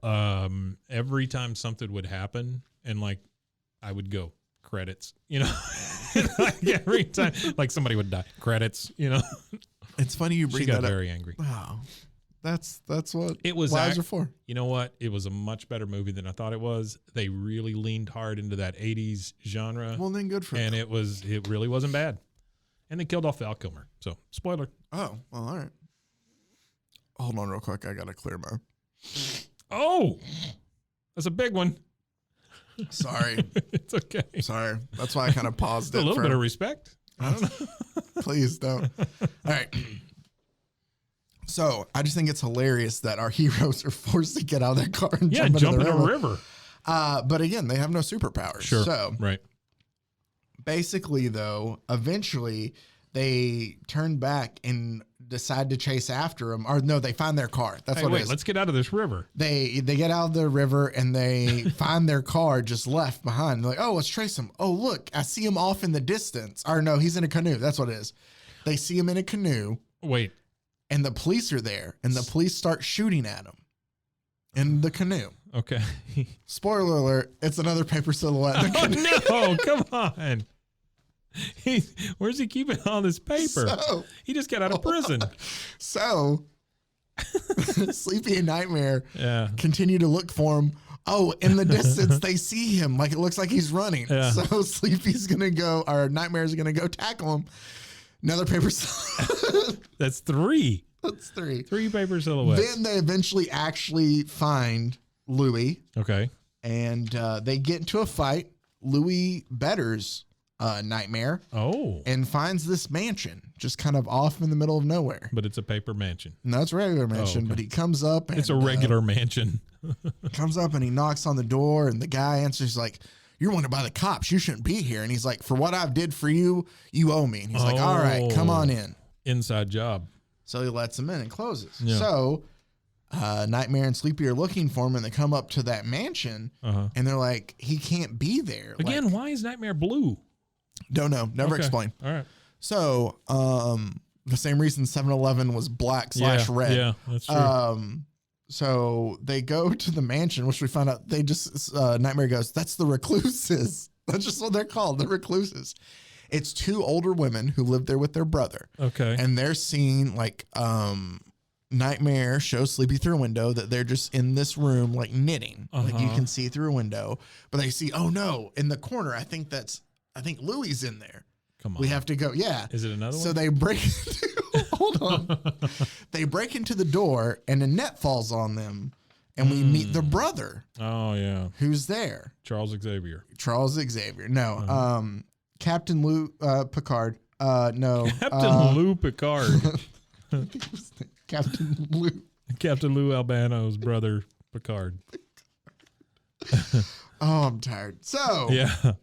every time something would happen, and like I would go, credits, like every time, like somebody would die, credits, It's funny you bring that up. She got very angry. Wow. That's what it was. Wives are for. You know what? It was a much better movie than I thought it was. They really leaned hard into that 80s genre. Well, then good for them. And it really wasn't bad. And they killed off Val Kilmer. So, spoiler. Oh, well, all right. Hold on real quick. I got to clear my. Oh, that's a big one. Sorry. It's okay. Sorry. That's why I kind of paused it. A little bit of respect. I don't know. Please don't. All right. So I just think it's hilarious that our heroes are forced to get out of their car and jump into the river. But again, they have no superpowers. Sure. So right. Basically, though, eventually they turn back and decide to chase after him. Or no, they find their car. That's what it is. Let's get out of this river. They get out of the river and they find their car just left behind. They're like, oh, let's trace him. Oh, look, I see him off in the distance. Or no, he's in a canoe. That's what it is. They see him in a canoe. Wait. And the police are there. And the police start shooting at him in the canoe. Okay. Spoiler alert, it's another paper silhouette in the canoe. No, come on. Where's he keeping all this paper? He just got out of prison. So, Sleepy and Nightmare continue to look for him. Oh, in the distance, they see him. Like, it looks like he's running. Yeah. So, Sleepy's going to go, or Nightmare's going to go tackle him. Another paper silhouette. That's three. That's three. Three paper silhouettes. Then they eventually actually find Louis. Okay. And they get into a fight. Louis betters Nightmare. Oh. And finds this mansion just kind of off in the middle of nowhere. But it's a paper mansion. No, it's a regular mansion. But he comes up. And, it's a regular mansion. Comes up and he knocks on the door. And the guy answers like, you're wanted by the cops. You shouldn't be here. And he's like, for what I've did for you, you owe me. And he's like, all right, come on in. Inside job. So he lets him in and closes. Yeah. So Nightmare and Sleepy are looking for him, and they come up to that mansion, and they're like, he can't be there. Again, like, why is Nightmare blue? Don't know. Never explained. All right. So the same reason 7-Eleven was black/red. Yeah, that's true. So they go to the mansion, which we find out they just, Nightmare goes, that's the recluses. That's just what they're called, the recluses. It's two older women who live there with their brother. Okay. And they're seeing like, Nightmare shows Sleepy through a window that they're just in this room, like knitting. Like you can see through a window, but they see, oh no, in the corner, I think Louis is in there. Come on. We have to go. Yeah. Is it another one? So they break into, hold on. They break into the door and a net falls on them. And we meet the brother. Oh, yeah. Who's there? Charles Xavier. No. Captain Lou Picard. No. Captain Lou Picard. Captain Lou. Captain Lou Albano's brother, Picard. Oh, I'm tired. So. Yeah.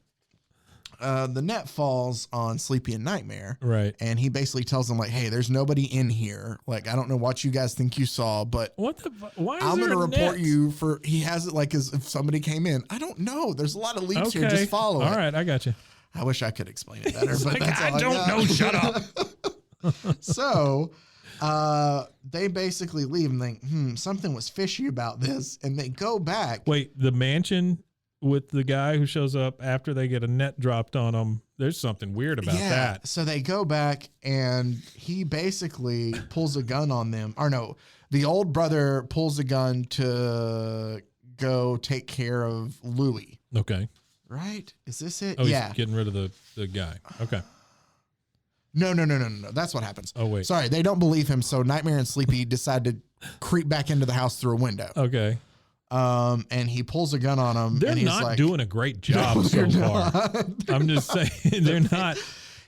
The net falls on Sleepy and Nightmare. Right. And he basically tells them like, hey, there's nobody in here. Like, I don't know what you guys think you saw, but why is I'm going to report you for, he has it like as if somebody came in. I don't know. There's a lot of leaks here. Just follow it. All right. I got you. I wish I could explain it better, but like, that's all I don't know. Shut up. So, they basically leave and think, something was fishy about this. And they go back. Wait, the mansion with the guy who shows up after they get a net dropped on them. There's something weird about that. So they go back and he basically pulls a gun on them. Or no, the old brother pulls a gun to go take care of Louis. Okay. Right? Is this it? Oh, yeah. He's getting rid of the guy. Okay. No. That's what happens. Oh, wait. Sorry, they don't believe him. So Nightmare and Sleepy decide to creep back into the house through a window. Okay. And he pulls a gun on him. They're and he's not like, doing a great job so far. I'm just saying they're not.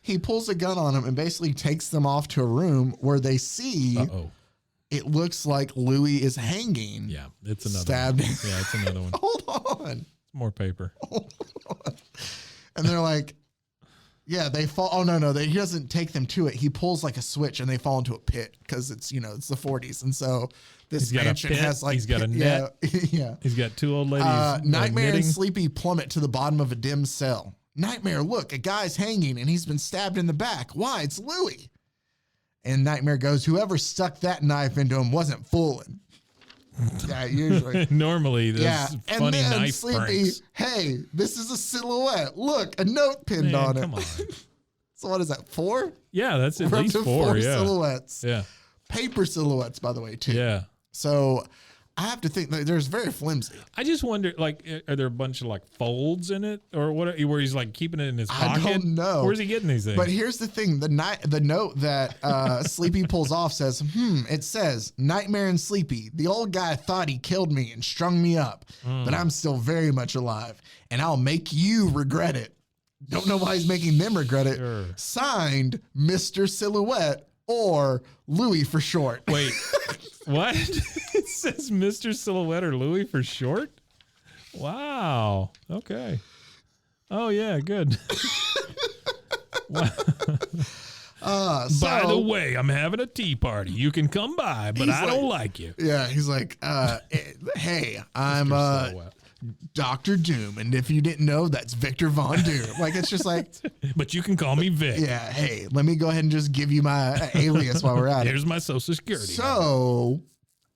He pulls a gun on him and basically takes them off to a room where they see. It looks like Louis is hanging. Yeah, it's another stabbed. one. Yeah, it's another one. Hold on. More paper. Hold on. And they're like, yeah, they fall. Oh, no. He doesn't take them to it. He pulls like a switch and they fall into a pit because it's, it's the 40s. And so this mansion has like, he's got a net. Yeah. He's got two old ladies. Nightmare and Sleepy plummet to the bottom of a dim cell. Nightmare, look, a guy's hanging and he's been stabbed in the back. Why? It's Louis. And Nightmare goes, whoever stuck that knife into him wasn't fooling. Yeah, usually. Normally, there's funny knife Sleepy, pranks. Hey, this is a silhouette. Look, a note pinned on it. Come on. So what is that, 4? Yeah, that's at We're least up to 4. Yeah. Silhouettes. Yeah. Paper silhouettes, by the way, too. Yeah. So I have to think that there's very flimsy. I just wonder, like, are there a bunch of like folds in it, or what? Where he's like keeping it in his pocket? I don't know. Where's he getting these things? But here's the thing: the note that Sleepy pulls off says, It says, Nightmare and Sleepy. The old guy thought he killed me and strung me up, but I'm still very much alive, and I'll make you regret it. Don't know why he's making them regret it. Sure. Signed, Mr. Silhouette, or Louis for short. Wait, what? It says Mr. Silhouette or Louis for short? Wow. Okay. Oh, yeah, good. Wow. By the way, I'm having a tea party. You can come by, but I don't like you. Yeah, he's like, hey, I'm Dr. Doom, and if you didn't know, that's Victor Von Doom. Like, it's just like... But you can call me Vic. Yeah, hey, let me go ahead and just give you my alias while we're at it. Here's my social security So,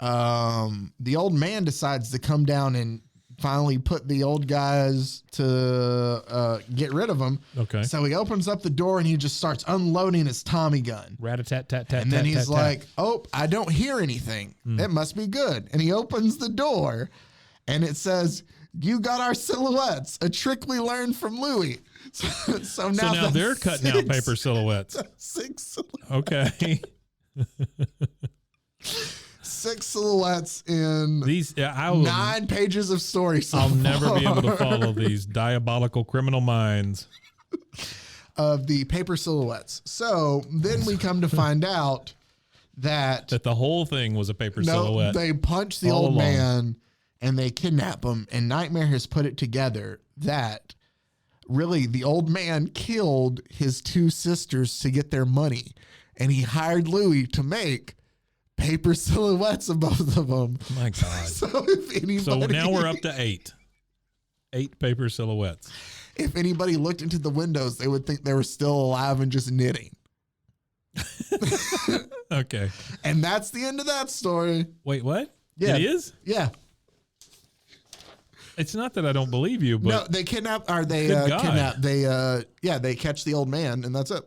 the old man decides to come down and finally put the old guys to get rid of them. Okay. So he opens up the door and he just starts unloading his Tommy gun. Rat-a-tat-tat-tat. And then he's like, oh, I don't hear anything. It must be good. And he opens the door and it says, you got our silhouettes, a trick we learned from Louis. So now they're cutting out paper silhouettes. 6 silhouettes. Okay. 6 silhouettes in these 9 pages of story. I'll never be able to follow these diabolical criminal minds of the paper silhouettes. So then we come to find out that the whole thing was a paper silhouette. They punch the old man and they kidnap him. And Nightmare has put it together that really the old man killed his 2 sisters to get their money, and he hired Louis to make paper silhouettes of both of them. My God. So now we're up to 8 paper silhouettes. If anybody looked into the windows, they would think they were still alive and just knitting. Okay. And that's the end of that story. Wait, what? Yeah. It is? Yeah. It's not that I don't believe you, but no, they kidnap, or they kidnap. They catch the old man, and that's it.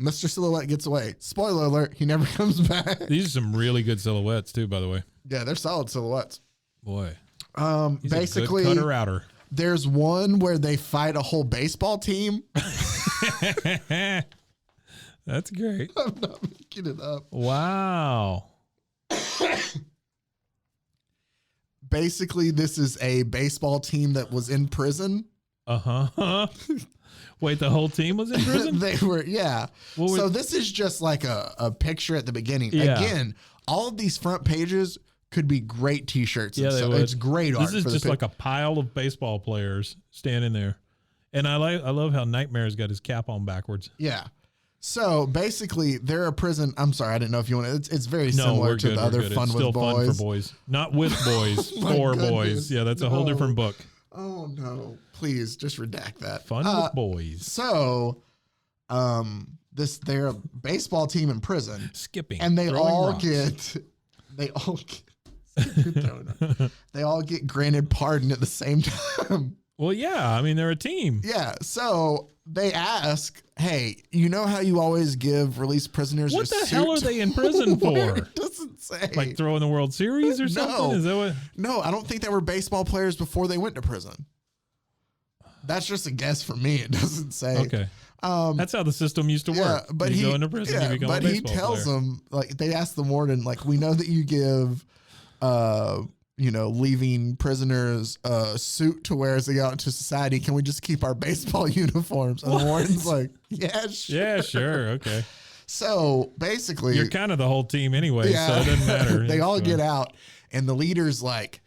Mr. Silhouette gets away. Spoiler alert, he never comes back. These are some really good silhouettes too, by the way. Yeah, they're solid silhouettes. Boy. Basically, good cutter outer. There's one where they fight a whole baseball team. That's great. I'm not making it up. Wow. Basically, this is a baseball team that was in prison. Uh-huh. Wait, the whole team was in prison? They were, yeah. So this is just like a picture at the beginning. Yeah. Again, all of these front pages could be great T-shirts. Yeah, so it's great art. This is just like a pile of baseball players standing there. And I love how Nightmare's got his cap on backwards. Yeah. So basically, they're a prison. I'm sorry, I didn't know if you want to. It's very similar to the other Fun it's with still Boys. Fun for boys, not with boys, for boys. Yeah, that's a whole different book. Oh no! Please just redact that. Fun with Boys. So, they're a baseball team in prison, skipping, and they all rocks. they all get granted pardon at the same time. Well, yeah, I mean they're a team. Yeah, so they ask, "Hey, you know how you always give released prisoners? What the hell are they in prison for?" It doesn't say. Like throwing the World Series or something? Is that what? No, I don't think they were baseball players before they went to prison. That's just a guess for me. It doesn't say. Okay. That's how the system used to work. But you go into prison, you become a baseball tells player. them, like, they ask the warden, like, we know that you give, leaving prisoners a suit to wear as they go out into society. Can we just keep our baseball uniforms? And the warden's like, yeah, sure. Yeah, sure. Okay. So basically, you're kind of the whole team anyway, so it doesn't matter. They all get out, and the leader's like,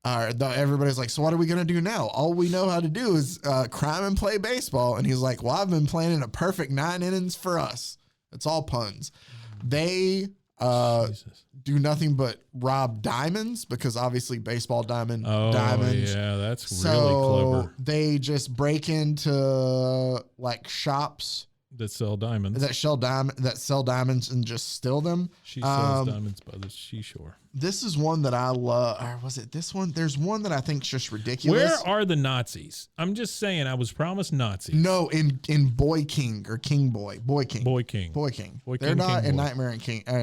everybody's like, so what are we going to do now? All we know how to do is crime and play baseball. And he's like, well, I've been planning a perfect 9 innings for us. It's all puns. They do nothing but rob diamonds, because obviously baseball diamonds. Yeah, that's really clever. They just break into like shops that sell diamonds. That sell diamonds and just steal them. She sells diamonds by the seashore. This is one that I love. Or was it this one? There's one that I think is just ridiculous. Where are the Nazis? I'm just saying, I was promised Nazis. No, in Boy King or King Boy. Boy King. Boy King. Boy King. Boy They're King, not King in Boy.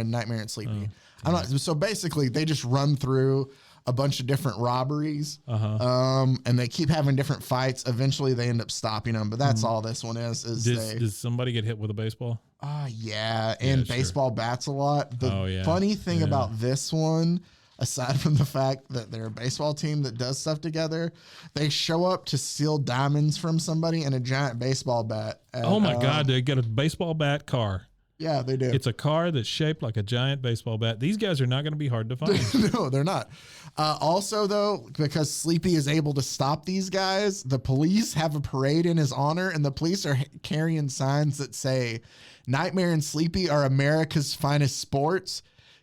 Nightmare and Sleepy. I'm not. So basically, they just run through a bunch of different robberies, and they keep having different fights. Eventually, they end up stopping them. But that's all this one is. Does somebody get hit with a baseball? Yeah, and baseball bats a lot. The funny thing about this one, aside from the fact that they're a baseball team that does stuff together, they show up to steal diamonds from somebody and a giant baseball bat. Oh my God, they get a baseball bat car. Yeah, they do. It's a car that's shaped like a giant baseball bat. These guys are not going to be hard to find. No, they're not. Also, though, because Sleepy is able to stop these guys, the police have a parade in his honor, and the police are carrying signs that say, Nightmare and Sleepy are America's finest sports.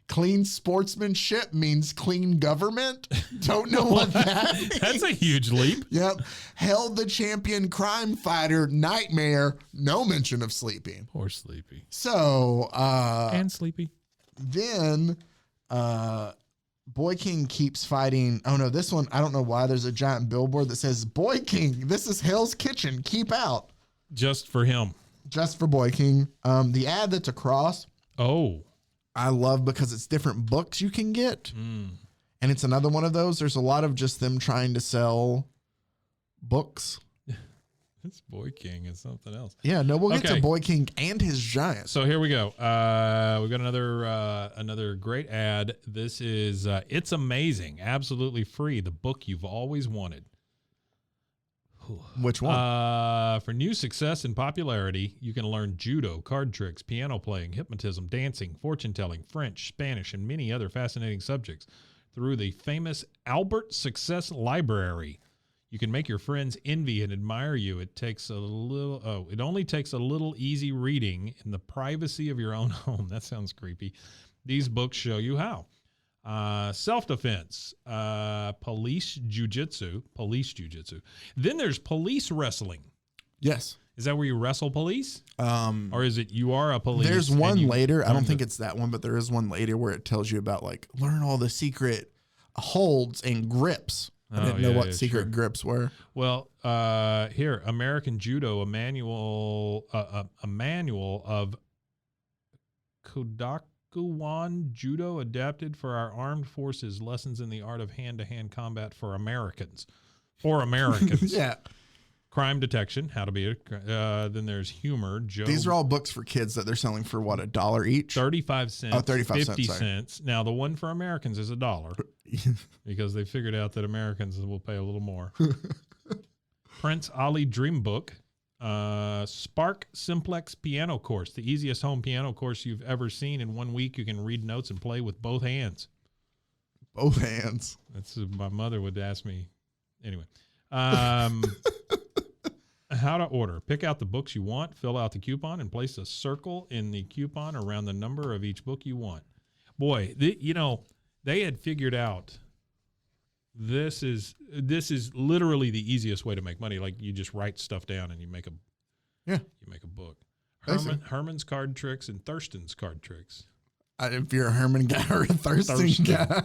Clean sportsmanship means clean government. Don't know what that means. That's a huge leap. Yep. Held the champion crime fighter Nightmare. No mention of Sleepy. Poor Sleepy. So, and Sleepy. Then, Boy King keeps fighting. Oh no, this one, I don't know why there's a giant billboard that says, Boy King, this is Hell's Kitchen. Keep out. Just for him. Just for Boy King. The ad that's across. Oh. I love, because it's different books you can get. And it's another one of those. There's a lot of just them trying to sell books. This Boy King is something else. Yeah, no, we'll get to Boy King and his giant. So here we go. We've got another great ad. This is It's Amazing, absolutely free, the book you've always wanted. Which one? For new success and popularity, you can learn judo, card tricks, piano playing, hypnotism, dancing, fortune telling, French, Spanish, and many other fascinating subjects through the famous Albert Success Library. You can make your friends envy and admire you. It only takes a little easy reading in the privacy of your own home. That sounds creepy. These books show you how. Self-defense, police jujitsu. Then there's police wrestling. Yes. Is that where you wrestle police? Or is it you are a police? There's one later. I don't think it's that one, but there is one later where it tells you about, like, learn all the secret holds and grips. I didn't know what secret grips were. Well, here, American Judo, a manual of Kodakuwan Judo adapted for our armed forces, lessons in the art of hand-to-hand combat for Americans. Yeah. Crime detection, how to be then there's humor. These are all books for kids that they're selling for what, $1 each? 35 cents. Oh, 35 50 cents. cents. Now the one for Americans is $1 because they figured out that Americans will pay a little more. Prince Ali Dream Book. Spark Simplex Piano Course, the easiest home piano course you've ever seen. In 1 week, you can read notes and play with both hands. Both hands. That's my mother would ask me. Anyway, how to order. Pick out the books you want, fill out the coupon, and place a circle in the coupon around the number of each book you want. Boy, they had figured out this is literally the easiest way to make money. Like, you just write stuff down and you make a book. Herman's card tricks and Thurston's card tricks. If you're a Herman guy or a Thurston guy.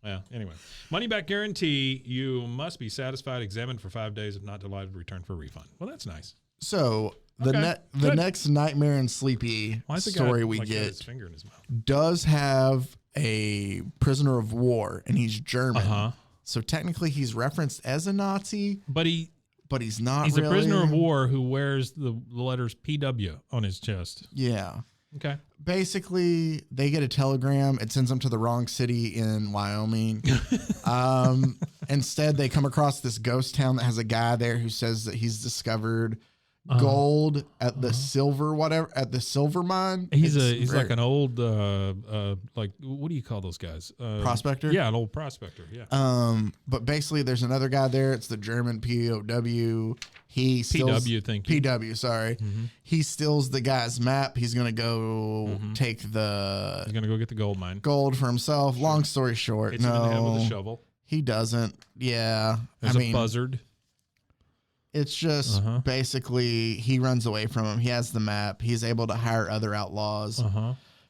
Yeah. Anyway, money back guarantee. You must be satisfied, examined for 5 days. If not delighted, return for a refund. Well, that's nice. So the next Nightmare and Sleepy story we get his finger in his mouth. Does have a prisoner of war, and he's German. So technically he's referenced as a Nazi, but but he's not. He's really a prisoner of war who wears the letters PW on his chest. Yeah. Okay. Basically, they get a telegram. It sends them to the wrong city in Wyoming. Instead, they come across this ghost town that has a guy there who says that he's discovered gold at the silver mine. He's like an old like, what do you call those guys? Prospector. Yeah, an old prospector. Yeah. But basically, there's another guy there. It's the German POW. He steals PW. Sorry, he steals the guy's map. He's gonna go take He's gonna go get the gold mine. Gold for himself. Sure. Long story short, Hits him in the head with a shovel. He doesn't. Yeah, There's a buzzard. It's just basically he runs away from him. He has the map. He's able to hire other outlaws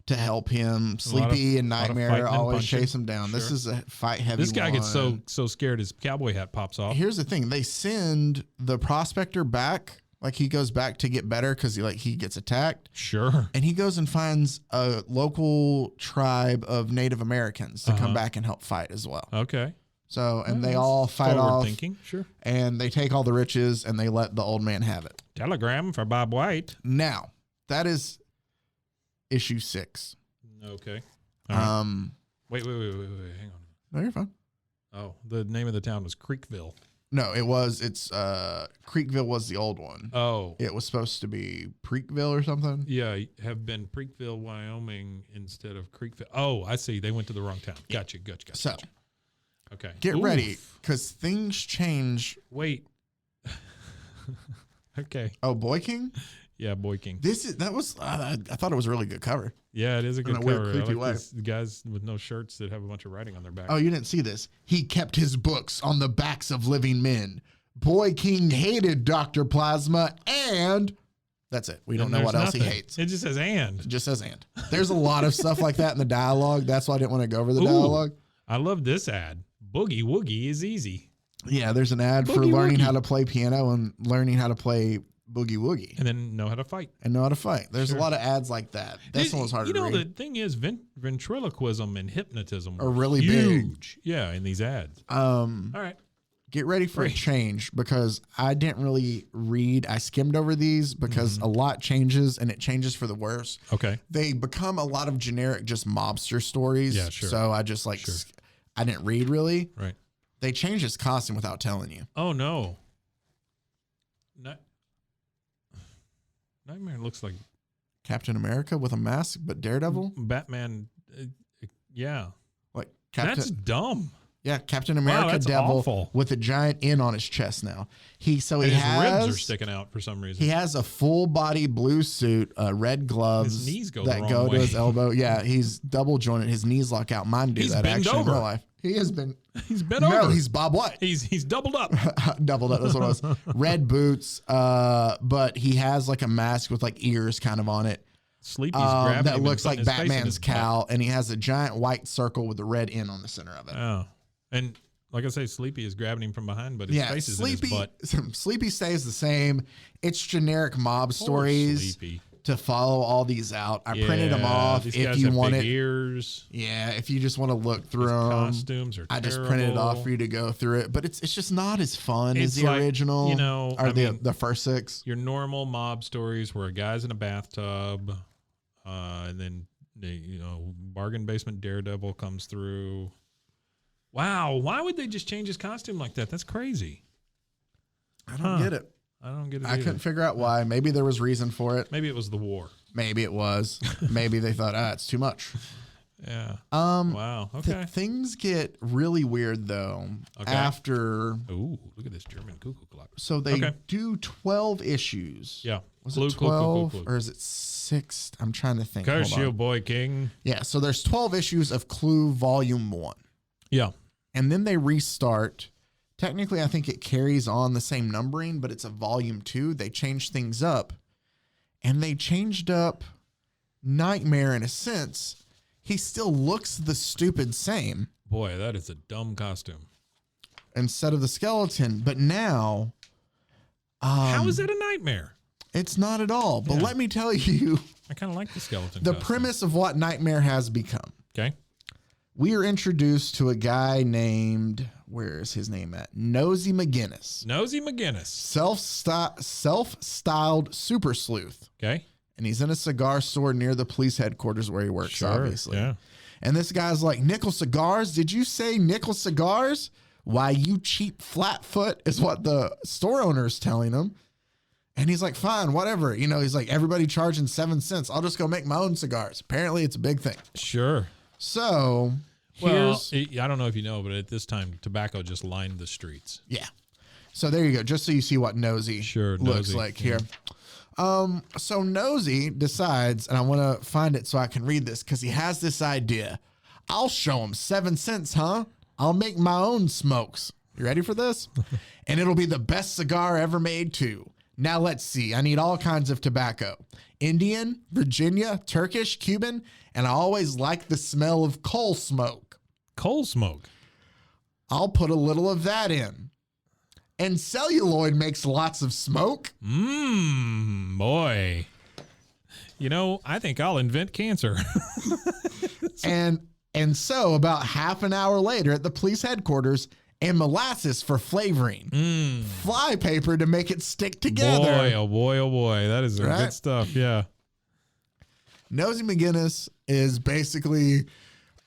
to help him. Sleepy and Nightmare always chase him down. Sure. This is a fight heavy. This guy gets so scared his cowboy hat pops off. Here's the thing: they send the prospector back. Like he goes back to get better because he gets attacked. Sure. And he goes and finds a local tribe of Native Americans to come back and help fight as well. Okay. So, and they all fight off. Sure. And they take all the riches and they let the old man have it. Telegram for Bob White. Now, that is issue 6. Okay. Right. Wait. Hang on. No, you're fine. Oh, the name of the town was Creekville. No, it's Creekville was the old one. Oh. It was supposed to be Preekville or something. Yeah, have been Preekville, Wyoming instead of Creekville. Oh, I see. They went to the wrong town. Gotcha. So. Okay. Get ready, because things change. Wait. Okay. Oh, Boy King? Yeah, Boy King. I thought it was a really good cover. Yeah, it is a good cover. Weird, creepy I like these guys with no shirts that have a bunch of writing on their back. Oh, you didn't see this. He kept his books on the backs of living men. Boy King hated Dr. Plasma, and that's it. We don't know what else he hates. It just says and. It just says and. There's a lot of stuff like that in the dialogue. That's why I didn't want to go over the dialogue. I love this ad. Boogie Woogie is easy. Yeah, there's an ad for learning how to play piano and learning how to play Boogie Woogie. And then know how to fight. There's a lot of ads like that. This one was hard to read. The thing is, ventriloquism and hypnotism are really huge. Big. Yeah, in these ads. All right. Get ready for a change, because I didn't really read. I skimmed over these because a lot changes, and it changes for the worse. Okay. They become a lot of generic just mobster stories. Yeah, sure. So I just I didn't read really. Right. They changed his costume without telling you. Oh, no. Nightmare looks like Captain America with a mask, but Daredevil? Batman. Yeah. Like That's dumb. Yeah, Captain America that's Devil awful. with a giant N on his chest now. His ribs are sticking out for some reason. He has a full body blue suit, red gloves his knees go that the go wrong to way. his elbow. Yeah, he's double jointed. His knees lock out. Mine do that actually in real life. He has been. He's bent over. No, he's Bob White. He's doubled up. Doubled up. That's what it was. Red boots, but he has like a mask with like ears kind of on it. Sleepy's grabbing that him looks and like putting his face in Batman's his cowl, and he has a giant white circle with a red N on the center of it. Oh, and like I say, Sleepy is grabbing him from behind, but his face is in his butt. Sleepy stays the same. It's generic mob stories Sleepy. To follow all these out. I printed them off. These if guys you have want big it, ears. Yeah, if you just want to look through His them, costumes are I just printed it off for you to go through it. But it's just not as fun as the original. Or the first 6. Your normal mob stories where a guy's in a bathtub, and then bargain basement Daredevil comes through. Wow, why would they just change his costume like that? That's crazy. I don't get it. I don't get it. I couldn't figure out why. Maybe there was reason for it. Maybe it was the war. Maybe it was. Maybe they thought, it's too much. Yeah. Wow. Okay. Things get really weird though after. Ooh, look at this German cuckoo clock. So they do 12 issues. Yeah. Was it 12 or is it 6? I'm trying to think. Curse you, Boy King. Yeah. So there's 12 issues of Clue Volume 1. Yeah. And then they restart. Technically, I think it carries on the same numbering, but it's a Volume 2. They changed things up. And they changed up Nightmare in a sense. He still looks the stupid same. Boy, that is a dumb costume. Instead of the skeleton. But now... how is that a nightmare? It's not at all. But let me tell you... I kind of like the skeleton The costume. premise of what Nightmare has become. Okay. We are introduced to a guy named... where's his name at? Nosy McGinnis. Nosy McGinnis. Self-styled super sleuth. Okay. And he's in a cigar store near the police headquarters where he works, obviously. Yeah. And this guy's like, Nickel Cigars? Did you say Nickel Cigars? Why, you cheap flatfoot, is what the store owner is telling him. And he's like, fine, whatever. You know, he's like, everybody charging 7 cents. I'll just go make my own cigars. Apparently, it's a big thing. Sure. So, well, I don't know if you know, but at this time, tobacco just lined the streets. Yeah. So there you go. Just so you see what Nosy looks like here. So Nosy decides, and I want to find it so I can read this because he has this idea. I'll show him 7 cents, huh? I'll make my own smokes. You ready for this? And it'll be the best cigar ever made, too. Now let's see. I need all kinds of tobacco. Indian, Virginia, Turkish, Cuban, and I always like the smell of coal smoke. Coal smoke? I'll put a little of that in. And celluloid makes lots of smoke. Boy. You know, I think I'll invent cancer. And so about half an hour later at the police headquarters, and molasses for flavoring. Fly paper to make it stick together. Boy, oh boy, oh boy. That is good stuff. Yeah. Nosy McGinnis is basically,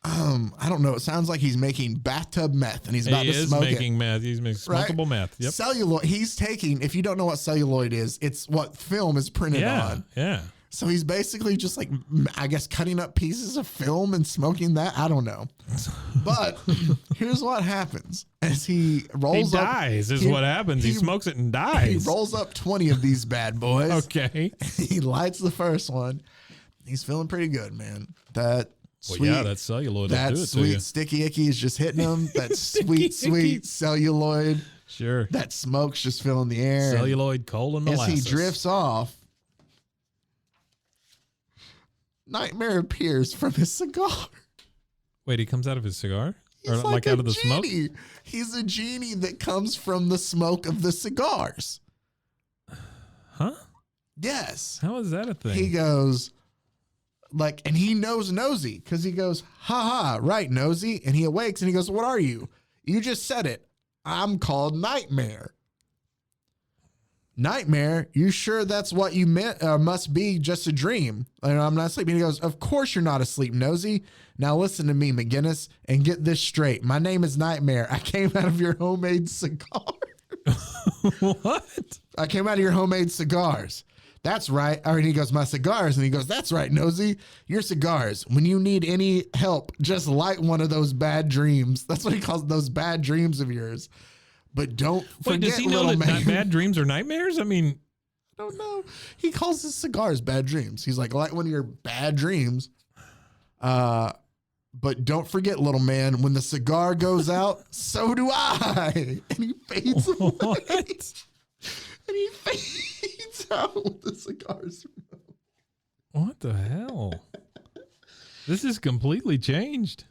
I don't know. It sounds like he's making bathtub meth and he's about to smoke it. He is making meth. He's making smokable meth. Yep. Celluloid. He's taking, if you don't know what celluloid is, it's what film is printed on. Yeah. So he's basically just like, I guess, cutting up pieces of film and smoking that. I don't know. But here's what happens. As he rolls up. He dies is what happens. He smokes it and dies. He rolls up 20 of these bad boys. Okay. He lights the first one. He's feeling pretty good, man. That celluloid. That sweet sticky icky is just hitting him. That sweet celluloid. Sure. That smoke's just filling the air. Celluloid, coal, and molasses. As he drifts off, Nightmare appears from his cigar. Wait, he comes out of his cigar? He's or like out of the smoke? He's a genie that comes from the smoke of the cigars. Huh? Yes. How is that a thing? He goes, like, and he knows Nosy because he goes, ha ha, right, Nosy. And he awakes and he goes, what are you? You just said it. I'm called Nightmare. Nightmare, you sure that's what you meant? Must be just a dream. And I'm not sleeping. He goes, of course you're not asleep, Nosy. Now listen to me, McGinnis, and get this straight. My name is Nightmare. I came out of your homemade cigar. What? I came out of your homemade cigars. That's right. And he goes, my cigars. And he goes, that's right, Nosy. Your cigars. When you need any help, just light one of those bad dreams. That's what he calls those bad dreams of yours. But don't forget, does he know that bad dreams are nightmares? I mean, I don't know. He calls his cigars bad dreams. He's like one of your bad dreams. But don't forget, little man, when the cigar goes out, so do I. And he fades away. What? And he fades out with the cigars. What the hell? This is completely changed.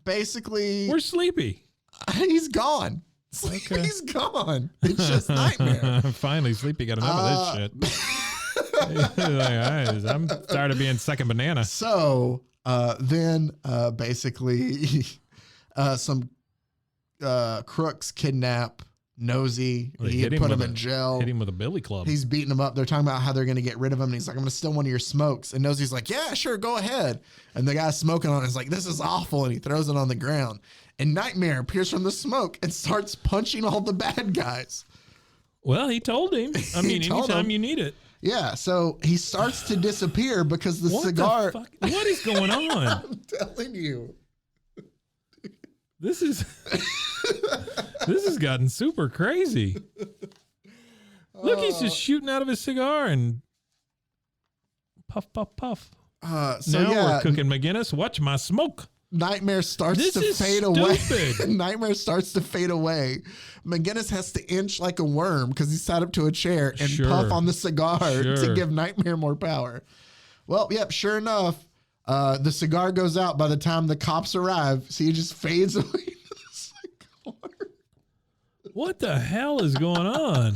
Basically, we're Sleepy. He's gone. Okay. He's gone. It's just Nightmare. Finally, Sleepy got enough of this shit. Like, I'm tired of being second banana. So then basically some crooks kidnap Nosy. He had put him in jail. Hit him with a billy club. He's beating him up. They're talking about how they're going to get rid of him. And he's like, I'm going to steal one of your smokes. And Nosy's like, yeah, sure, go ahead. And the guy smoking on it is like, this is awful. And he throws it on the ground. And Nightmare appears from the smoke and starts punching all the bad guys. Well, he told him. I mean, anytime you need it. Yeah, so he starts to disappear because the cigar. What is going on? I'm telling you. This has gotten super crazy. Look, he's just shooting out of his cigar and puff, puff, puff. Now we're cooking McGinnis. Watch my smoke. Nightmare starts to fade away. Nightmare starts to fade away. McGinnis has to inch like a worm because he's sat up to a chair and puff on the cigar to give Nightmare more power. Well, yep, sure enough, the cigar goes out by the time the cops arrive. So he just fades away to the cigar. What the hell is going on?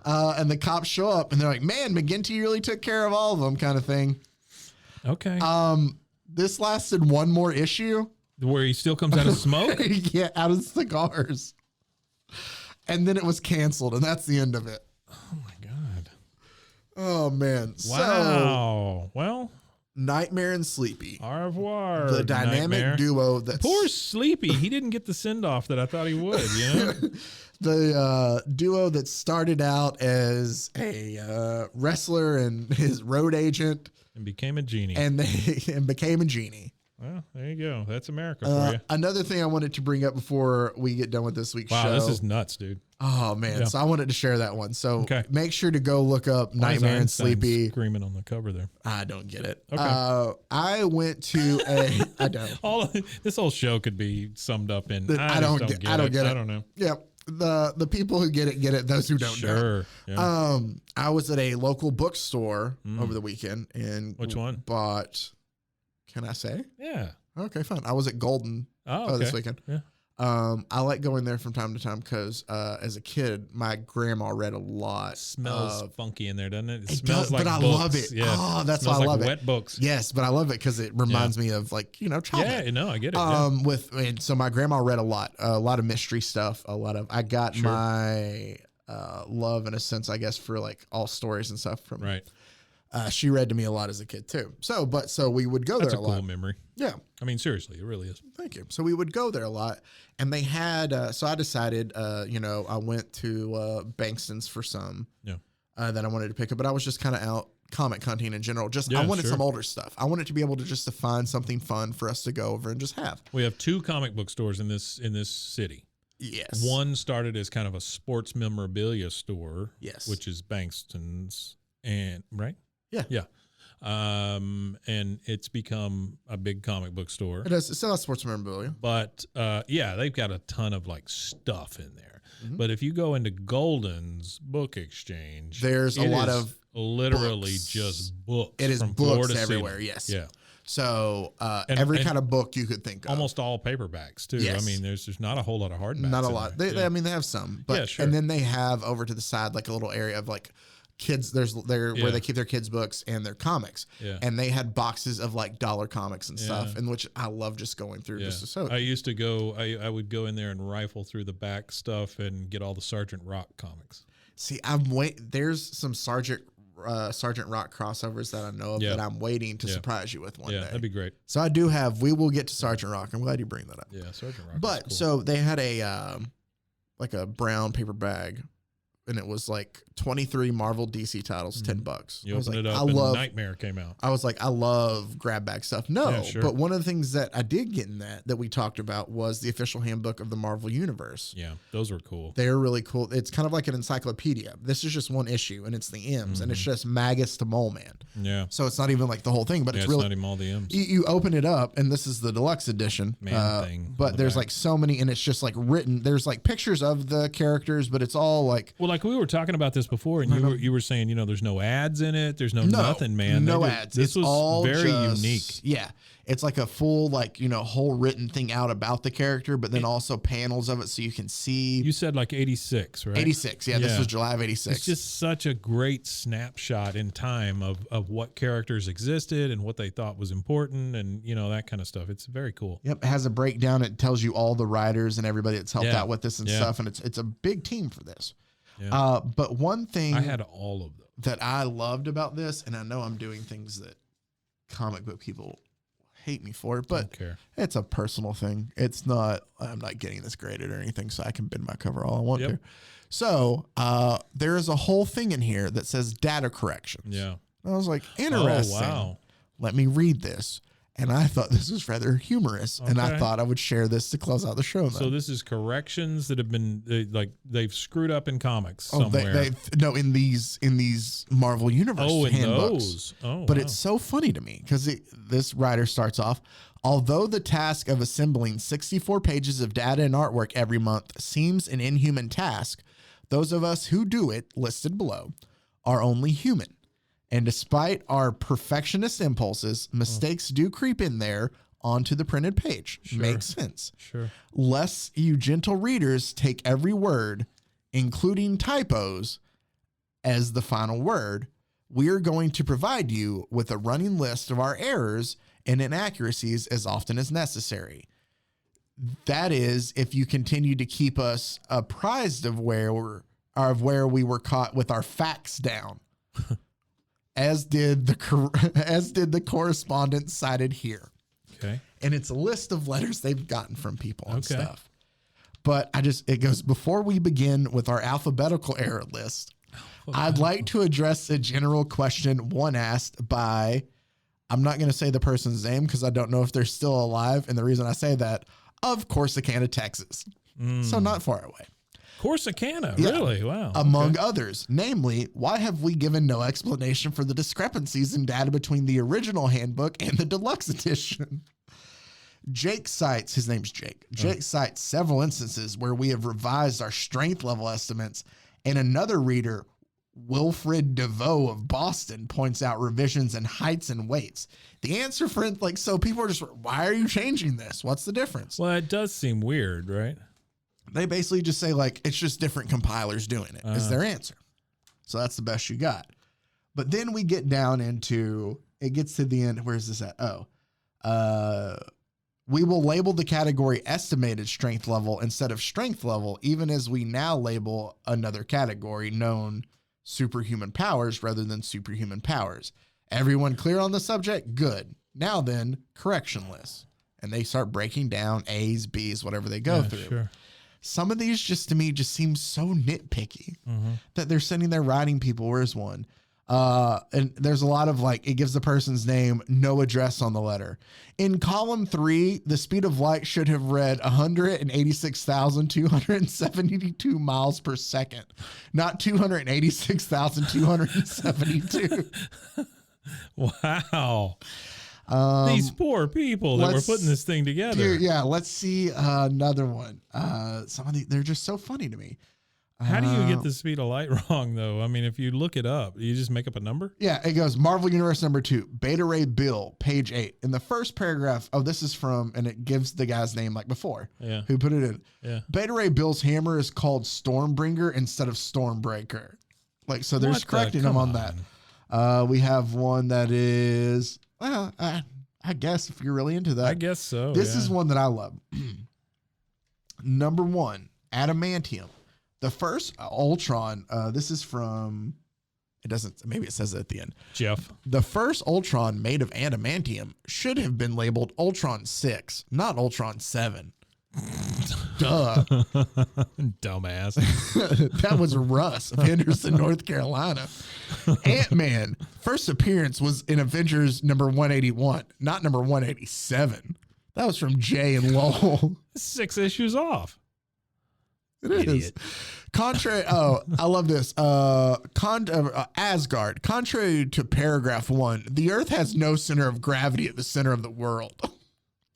And the cops show up and they're like, man, McGinty really took care of all of them kind of thing. Okay. This lasted one more issue, Where he still comes out of smoke? Yeah, out of cigars. And then it was canceled, and that's the end of it. Oh, my God. Oh, man. Wow. So, well, Nightmare and Sleepy. Au revoir. The dynamic duo that Poor Sleepy. He didn't get the send-off that I thought he would, you know? The duo that started out as a wrestler and his road agent. And became a genie. And became a genie. Well, there you go. That's America for you. Another thing I wanted to bring up before we get done with this week's show. Wow, this is nuts, dude. Oh, man. Yeah. So I wanted to share that one. So make sure to go look up Nightmare and Sleepy. Screaming on the cover there. I don't get it. Okay. I went to I don't. This whole show could be summed up in I don't get it. I don't know. Yeah. The people who get it. Those who don't know. Sure. Yeah. I was at a local bookstore over the weekend and which one? Bought. Can I say? Yeah. Okay, fine. I was at Golden this weekend. Yeah. I like going there from time to time because as a kid, my grandma read a lot. It smells funky in there, doesn't it? It smells does, like but books. I love it. Yeah. Oh, that's why I love it. Wet books. Yes, but I love it because it reminds me of childhood. Yeah, no, I get it. And so my grandma read a lot of mystery stuff. I got my love in a sense, I guess, for like all stories and stuff from. Right. She read to me a lot as a kid too. So we would go there a lot. That's a cool memory. Yeah. I mean, seriously, it really is. Thank you. So we would go there a lot, and they had. So I decided, I went to Bankston's for some. Yeah. That I wanted to pick up, but I was just kind of out comic hunting in general. I wanted some older stuff. I wanted to be able to just to find something fun for us to go over and just have. We have 2 comic book stores in this city. Yes. One started as kind of a sports memorabilia store. Yes. Which is Bankston's, and right. Yeah. Yeah. And it's become a big comic book store. It does. It's still a sports memorabilia. But they've got a ton of like stuff in there. Mm-hmm. But if you go into Golden's Book Exchange, there's a lot of literally books. Just books. It is from books everywhere. Yes. Yeah. So every kind of book you could think of. Almost all paperbacks too. Yes. I mean, there's not a whole lot of hardbacks. Not a lot. They have some, but sure. And then they have over to the side like a little area of like kids. Where they keep their kids' books and their comics. Yeah. And they had boxes of like dollar comics and stuff, and which I love just going through. Yeah. I used to go. I would go in there and rifle through the back stuff and get all the Sergeant Rock comics. See, there's some Sergeant Rock crossovers that I know of that I'm waiting to surprise you with one day. Yeah, that'd be great. So we will get to Sergeant Rock. I'm glad you bring that up. Yeah, Sergeant Rock. But cool. So they had a like a brown paper bag, and it was like 23 Marvel DC titles, $10. You opened it up, and Nightmare came out. I was like, I love grab bag stuff. No, Yeah, sure. But one of the things that I did get in that we talked about was the official handbook of the Marvel Universe. Yeah, those were cool. They're really cool. It's kind of like an encyclopedia. This is just one issue, and it's the M's, and it's just Magus to Mole Man. Yeah. So it's not even like the whole thing, but it's really not even all the M's. You open it up, and this is the deluxe edition. Thing. But there's like so many, and it's just like written. There's like pictures of the characters, but it's all like. Well, like we were talking about this before, and you were saying, there's no ads in it. There's nothing, man. No ads. This was all very unique. Yeah. It's like a full, whole written thing out about the character, but then also panels of it so you can see. You said like 86, right? 86. Yeah, this was July of 86. It's just such a great snapshot in time of what characters existed and what they thought was important and, that kind of stuff. It's very cool. Yep. It has a breakdown. It tells you all the writers and everybody that's helped out with this and stuff. And it's a big team for this. Yeah. But one thing I had all of them that I loved about this, and I know I'm doing things that comic book people hate me for, but it's a personal thing. It's not, I'm not getting this graded or anything, so I can bend my cover all I want to. So there is a whole thing in here that says data corrections. Yeah. I was like, interesting. Oh, wow. Let me read this. And I thought this was rather humorous, and I thought I would share this to close out the show. Then. So this is corrections that have been they've screwed up in comics somewhere. In these Marvel Universe handbooks. But it's so funny to me because this writer starts off. Although the task of assembling 64 pages of data and artwork every month seems an inhuman task, those of us who do it, listed below, are only human. And despite our perfectionist impulses, mistakes do creep in there onto the printed page. Sure. Makes sense. Sure. Lest you gentle readers take every word, including typos, as the final word, we are going to provide you with a running list of our errors and inaccuracies as often as necessary. That is, if you continue to keep us apprised of where we were caught with our facts down, as did the correspondent cited here. Okay. And it's a list of letters they've gotten from people and stuff. But it goes, before we begin with our alphabetical error list, I'd like to address a general question one asked by, I'm not going to say the person's name because I don't know if they're still alive. And the reason I say that, of Corsicana, Texas. So not far away. Corsicana, really? Wow. Among others, namely, why have we given no explanation for the discrepancies in data between the original handbook and the deluxe edition? Jake cites, his name's Jake. Jake cites several instances where we have revised our strength level estimates, and another reader, Wilfred DeVoe of Boston, points out revisions in heights and weights. The answer for so people are just, why are you changing this? What's the difference? Well, it does seem weird, right? They basically just say it's just different compilers doing it is their answer. So that's the best you got. But then we get down into, it gets to the end. Where's this at? We will label the category estimated strength level instead of strength level, even as we now label another category known superhuman powers rather than superhuman powers. Everyone clear on the subject? Good. Now then, correction list. And they start breaking down A's, B's, whatever they go through. Sure. Some of these to me seem so nitpicky that they're sitting there writing people. Where's one? And there's a lot of it gives the person's name, no address on the letter. In column 3, the speed of light should have read 186,272 miles per second, not 286,272. Wow. These poor people that were putting this thing together. Yeah. Let's see another one. Some of they're just so funny to me. How do you get the speed of light wrong, though? I mean, if you look it up, you just make up a number? Yeah, it goes Marvel Universe number 2, Beta Ray Bill, page 8. In the first paragraph, this is from, and it gives the guy's name before, who put it in. Yeah. Beta Ray Bill's hammer is called Stormbringer instead of Stormbreaker. So they're just correcting him on that. We have one that is, I guess if you're really into that. I guess so. This is one that I love. Number 1, adamantium. The first Ultron, this is from, maybe it says it at the end. Jeff. The first Ultron made of adamantium should have been labeled Ultron 6, not Ultron 7. Duh. Dumbass. That was Russ of Henderson, North Carolina. Ant-Man, first appearance was in Avengers number 181, not number 187. That was from Jay and Lowell. 6 issues off. It is. Contrary. Oh, I love this. Asgard. Contrary to paragraph 1, the Earth has no center of gravity at the center of the world.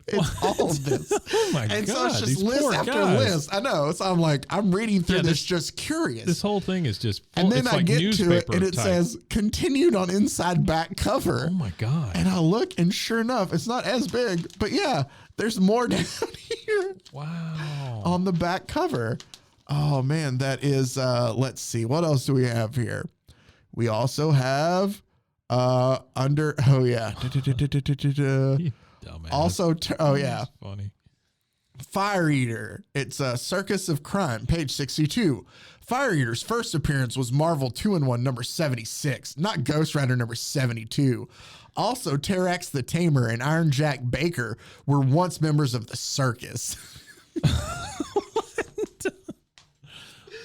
It's all of this. Oh my God. And so it's just list after list. I know. So I'm reading through this just curious. This whole thing is just full, and then I get to it and it type. says continued on inside back cover. Oh my God. And I look and sure enough, it's not as big, but yeah, there's more down here. Wow. On the back cover. Oh man, that is let's see. What else do we have here? We also have under also That's funny. Fire Eater. It's a Circus of Crime, page 62. Fire Eater's first appearance was Marvel 2-in-1 number 76, not Ghost Rider number 72. Also, Terax the Tamer and Iron Jack Baker were once members of the circus.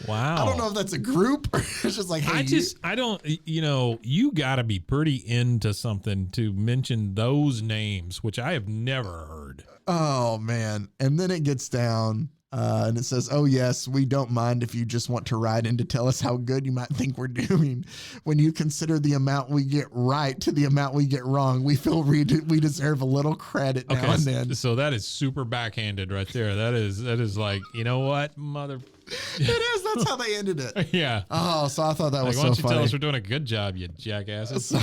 Wow. I don't know if that's a group or it's just hey, I don't, you got to be pretty into something to mention those names, which I have never heard. Oh, man. And then it gets down and it says, oh, yes, we don't mind if you just want to write in to tell us how good you might think we're doing. When you consider the amount we get right to the amount we get wrong, we feel we deserve a little credit now and then. So that is super backhanded right there. That is like, you know what, mother... It is. That's how they ended it. Yeah. Oh, so I thought that was so funny. Why don't you tell us we're doing a good job, you jackasses? So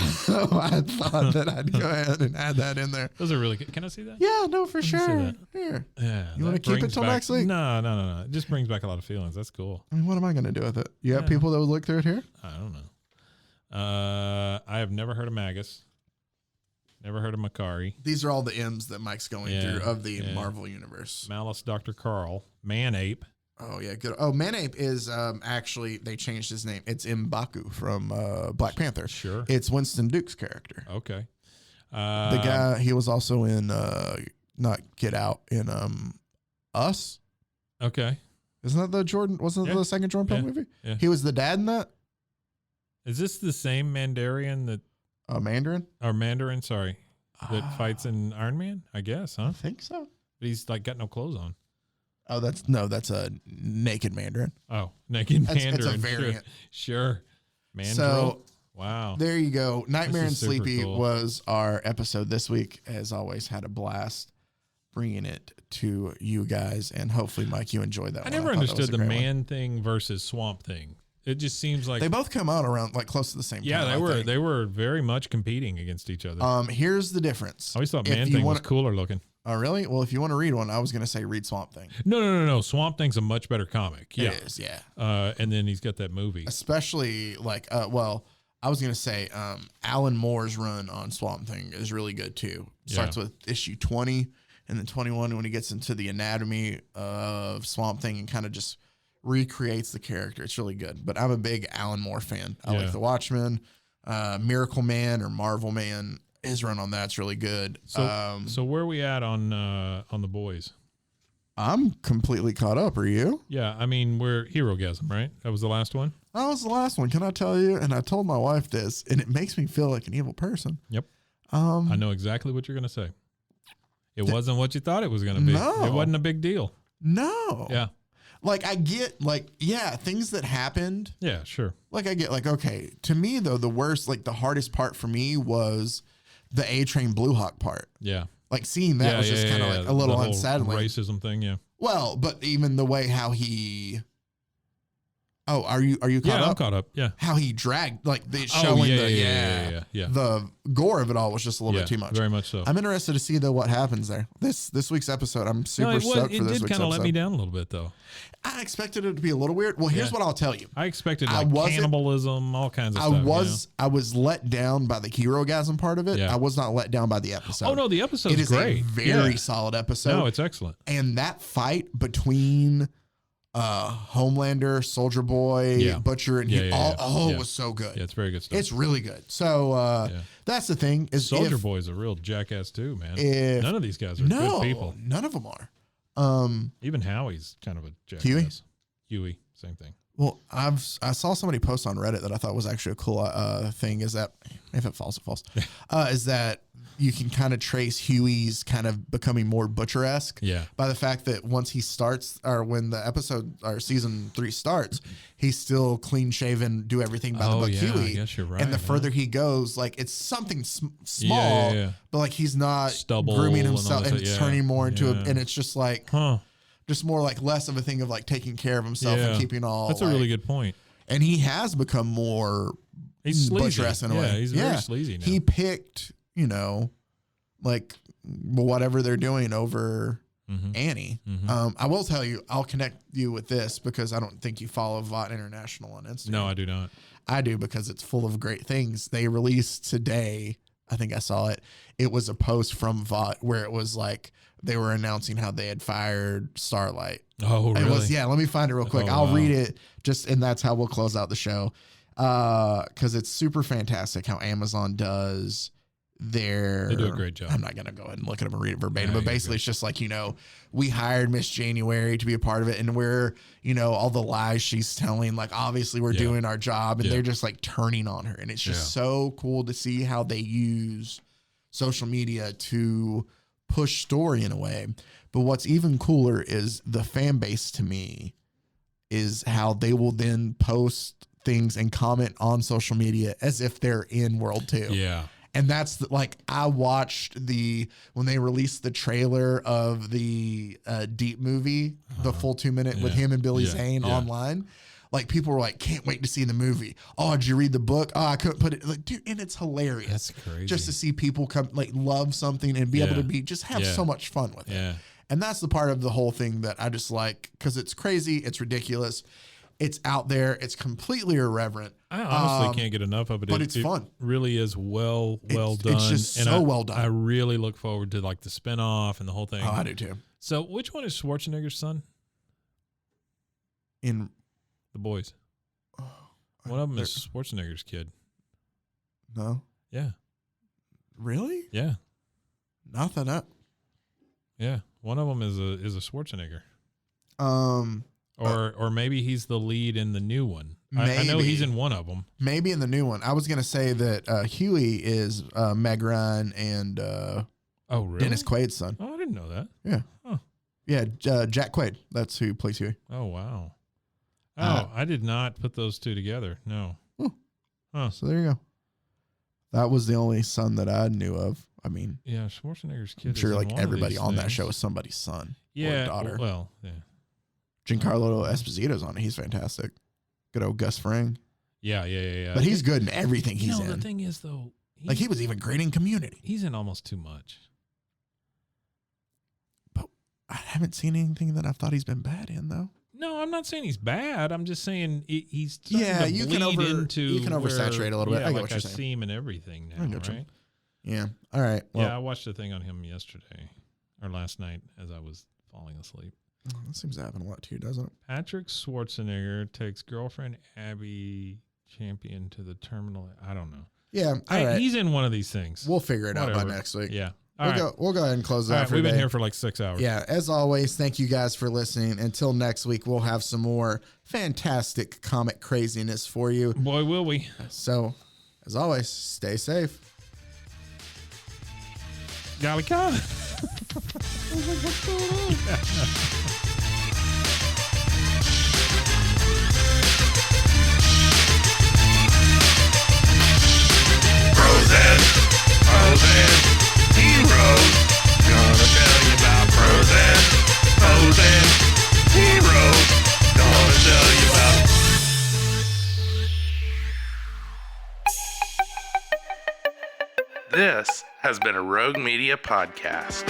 I thought that I'd go ahead and add that in there. Those are really good. Can I see that? Yeah, no, for sure. Here. Yeah. You want to keep it till next week? No. It just brings back a lot of feelings. That's cool. I mean, what am I going to do with it? You have people that would look through it here? I don't know. I have never heard of Magus. Never heard of Makari. These are all the M's that Mike's going through of the Marvel universe. Malice, Dr. Carl, Manape. Oh yeah, good. Oh, Manape is actually they changed his name. It's M'Baku from Black Panther. Sure, it's Winston Duke's character. Okay, the guy he was also in not Get Out in Us. Okay, isn't that the Jordan? Wasn't the second Jordan Peele movie? Yeah, he was the dad in that. Is this the same Mandarin that? Mandarin or Mandarin? Sorry, that fights in Iron Man. I guess, huh? I think so. But he's like got no clothes on. Oh, that's a naked Mandarin. Oh, naked Mandarin. It's a variant. Sure. Mandrill. So, wow. There you go. Nightmare and Sleepy cool. was our episode this week. As always, had a blast bringing it to you guys. And hopefully, Mike, you enjoyed that I one. never understood the Man Thing versus Swamp Thing. It just seems like they both come out around like close to the same time. Yeah, they were very much competing against each other. Here's the difference. I always thought Man Thing was cooler looking. Oh, really? Well, if you want to read one, I was going to say read Swamp Thing. No. Swamp Thing's a much better comic. Yeah. It is, yeah. And then he's got that movie. Especially like, I was going to say Alan Moore's run on Swamp Thing is really good too. Starts with issue 20 and then 21 when he gets into the anatomy of Swamp Thing and kind of just recreates the character. It's really good. But I'm a big Alan Moore fan. I like The Watchmen, Miracle Man or Marvel Man. His run on that's really good. So where are we at on the boys? I'm completely caught up. Are you? Yeah, I mean we're Herogasm, right? That was the last one. That was the last one. Can I tell you? And I told my wife this, and it makes me feel like an evil person. Yep. I know exactly what you're gonna say. It wasn't what you thought it was gonna be. No. It wasn't a big deal. No. Yeah. Like I get things that happened. Yeah, sure. Like I get okay. To me though, the worst, like the hardest part for me was the A-Train Blue Hawk part. Yeah. Like seeing that was just kind of like a little unsettling. Racism thing, yeah. Well, but even the way how he are you caught up? Yeah, I'm caught up. Yeah. How he dragged showing the gore of it all was just a little bit too much. Very much so. I'm interested to see though what happens there. This week's episode, I'm super stoked for this week's episode. It did kind of let me down a little bit though. I expected it to be a little weird. Well, here's what I'll tell you. I expected cannibalism, all kinds of stuff. I was let down by the Herogasm part of it. Yeah. I was not let down by the episode. Oh no, the episode is great. A very solid episode. No, it's excellent. And that fight between Homelander, Soldier Boy, Butcher, and it was so good. Yeah, it's very good stuff. It's really good. So that's the thing. Is Soldier Boy is a real jackass too, man. None of these guys are good people. None of them are. Even Howie's kind of a jackass. Huey, same thing. Well, I saw somebody post on Reddit that I thought was actually a cool thing. Is that if it falls, it falls. Is that you can kind of trace Huey's kind of becoming more Butcher-esque by the fact that once he starts, or when the episode or season 3 starts, he's still clean shaven, do everything by the book Huey. I guess you're right. And the further he goes, like it's something small, but like he's not grooming himself and turning more into and it's just like, just more like less of a thing of like taking care of himself and keeping all. That's a really good point. And he has become more Butcher-esque in a way. He's very sleazy now. He picked, like whatever they're doing over Annie. I will tell you, I'll connect you with this because I don't think you follow Vought International on Instagram. No, I do not. I do because it's full of great things. They released today, I think I saw it. It was a post from Vought where it was like they were announcing how they had fired Starlight. Oh, really? It was, let me find it real quick. I'll read it and that's how we'll close out the show. Because it's super fantastic how Amazon does their. They do a great job. I'm not going to go ahead and look at them and read it verbatim, but basically it's just like, we hired Miss January to be a part of it, and we're, all the lies she's telling, like obviously we're doing our job, and they're just like turning on her. And it's just so cool to see how they use social media to push story in a way. But what's even cooler is the fan base to me is how they will then post things and comment on social media as if they're in World 2. Yeah. And that's I watched when they released the trailer of the Deep movie, the full 2 minute with him and Billy Zane online. Like people were like, can't wait to see the movie. Oh, did you read the book? Oh, I couldn't put it like, dude, and it's hilarious. That's crazy. Just to see people come like love something and be able to just have so much fun with it. And that's the part of the whole thing that I just like, because it's crazy, it's ridiculous. It's out there. It's completely irreverent. I honestly can't get enough of it. But it's fun. Really is well done. It's just so well done. I really look forward to like the spinoff and the whole thing. Oh, I do too. So which one is Schwarzenegger's son? In The Boys. One of them is Schwarzenegger's kid. No. Yeah. Really? Yeah. Not that up. Yeah. One of them is a Schwarzenegger. Or maybe he's the lead in the new one. I know he's in one of them. Maybe in the new one. I was going to say that Huey is Meg Ryan and really? Dennis Quaid's son. Oh, I didn't know that. Yeah. Huh. Yeah, Jack Quaid. That's who plays Huey. Oh, wow. Oh, I did not put those two together. No. Huh. So there you go. That was the only son that I knew of. I mean, yeah, Schwarzenegger's kid. I'm sure is like one everybody of on these that show things. is somebody's son Yeah. or daughter. Well, yeah. Giancarlo Esposito's on it. He's fantastic. Good old Gus Fring. Yeah. But he's good in everything he's in. The thing is, though, like he was even great in Community. He's in almost too much. But I haven't seen anything that I've thought he's been bad in, though. No, I'm not saying he's bad. I'm just saying he's you can oversaturate a little bit. Yeah, I get like what you're saying. see him in everything now, right? Yeah. All right. Well, yeah, I watched a thing on him yesterday or last night as I was falling asleep. That seems to happen a lot too, doesn't it? Patrick Schwarzenegger takes girlfriend Abby Champion to the terminal. I don't know. Yeah. All right. He's in one of these things. We'll figure it out by next week. Yeah. We'll go ahead and close that. We've been here for like 6 hours. Yeah. As always, thank you guys for listening. Until next week, we'll have some more fantastic comic craziness for you. Boy, will we. So, as always, stay safe. Golly God. I was like, what's going on? Frozen heroes. Gonna tell you about frozen heroes. Gonna tell you about. This has been a Rogue Media podcast.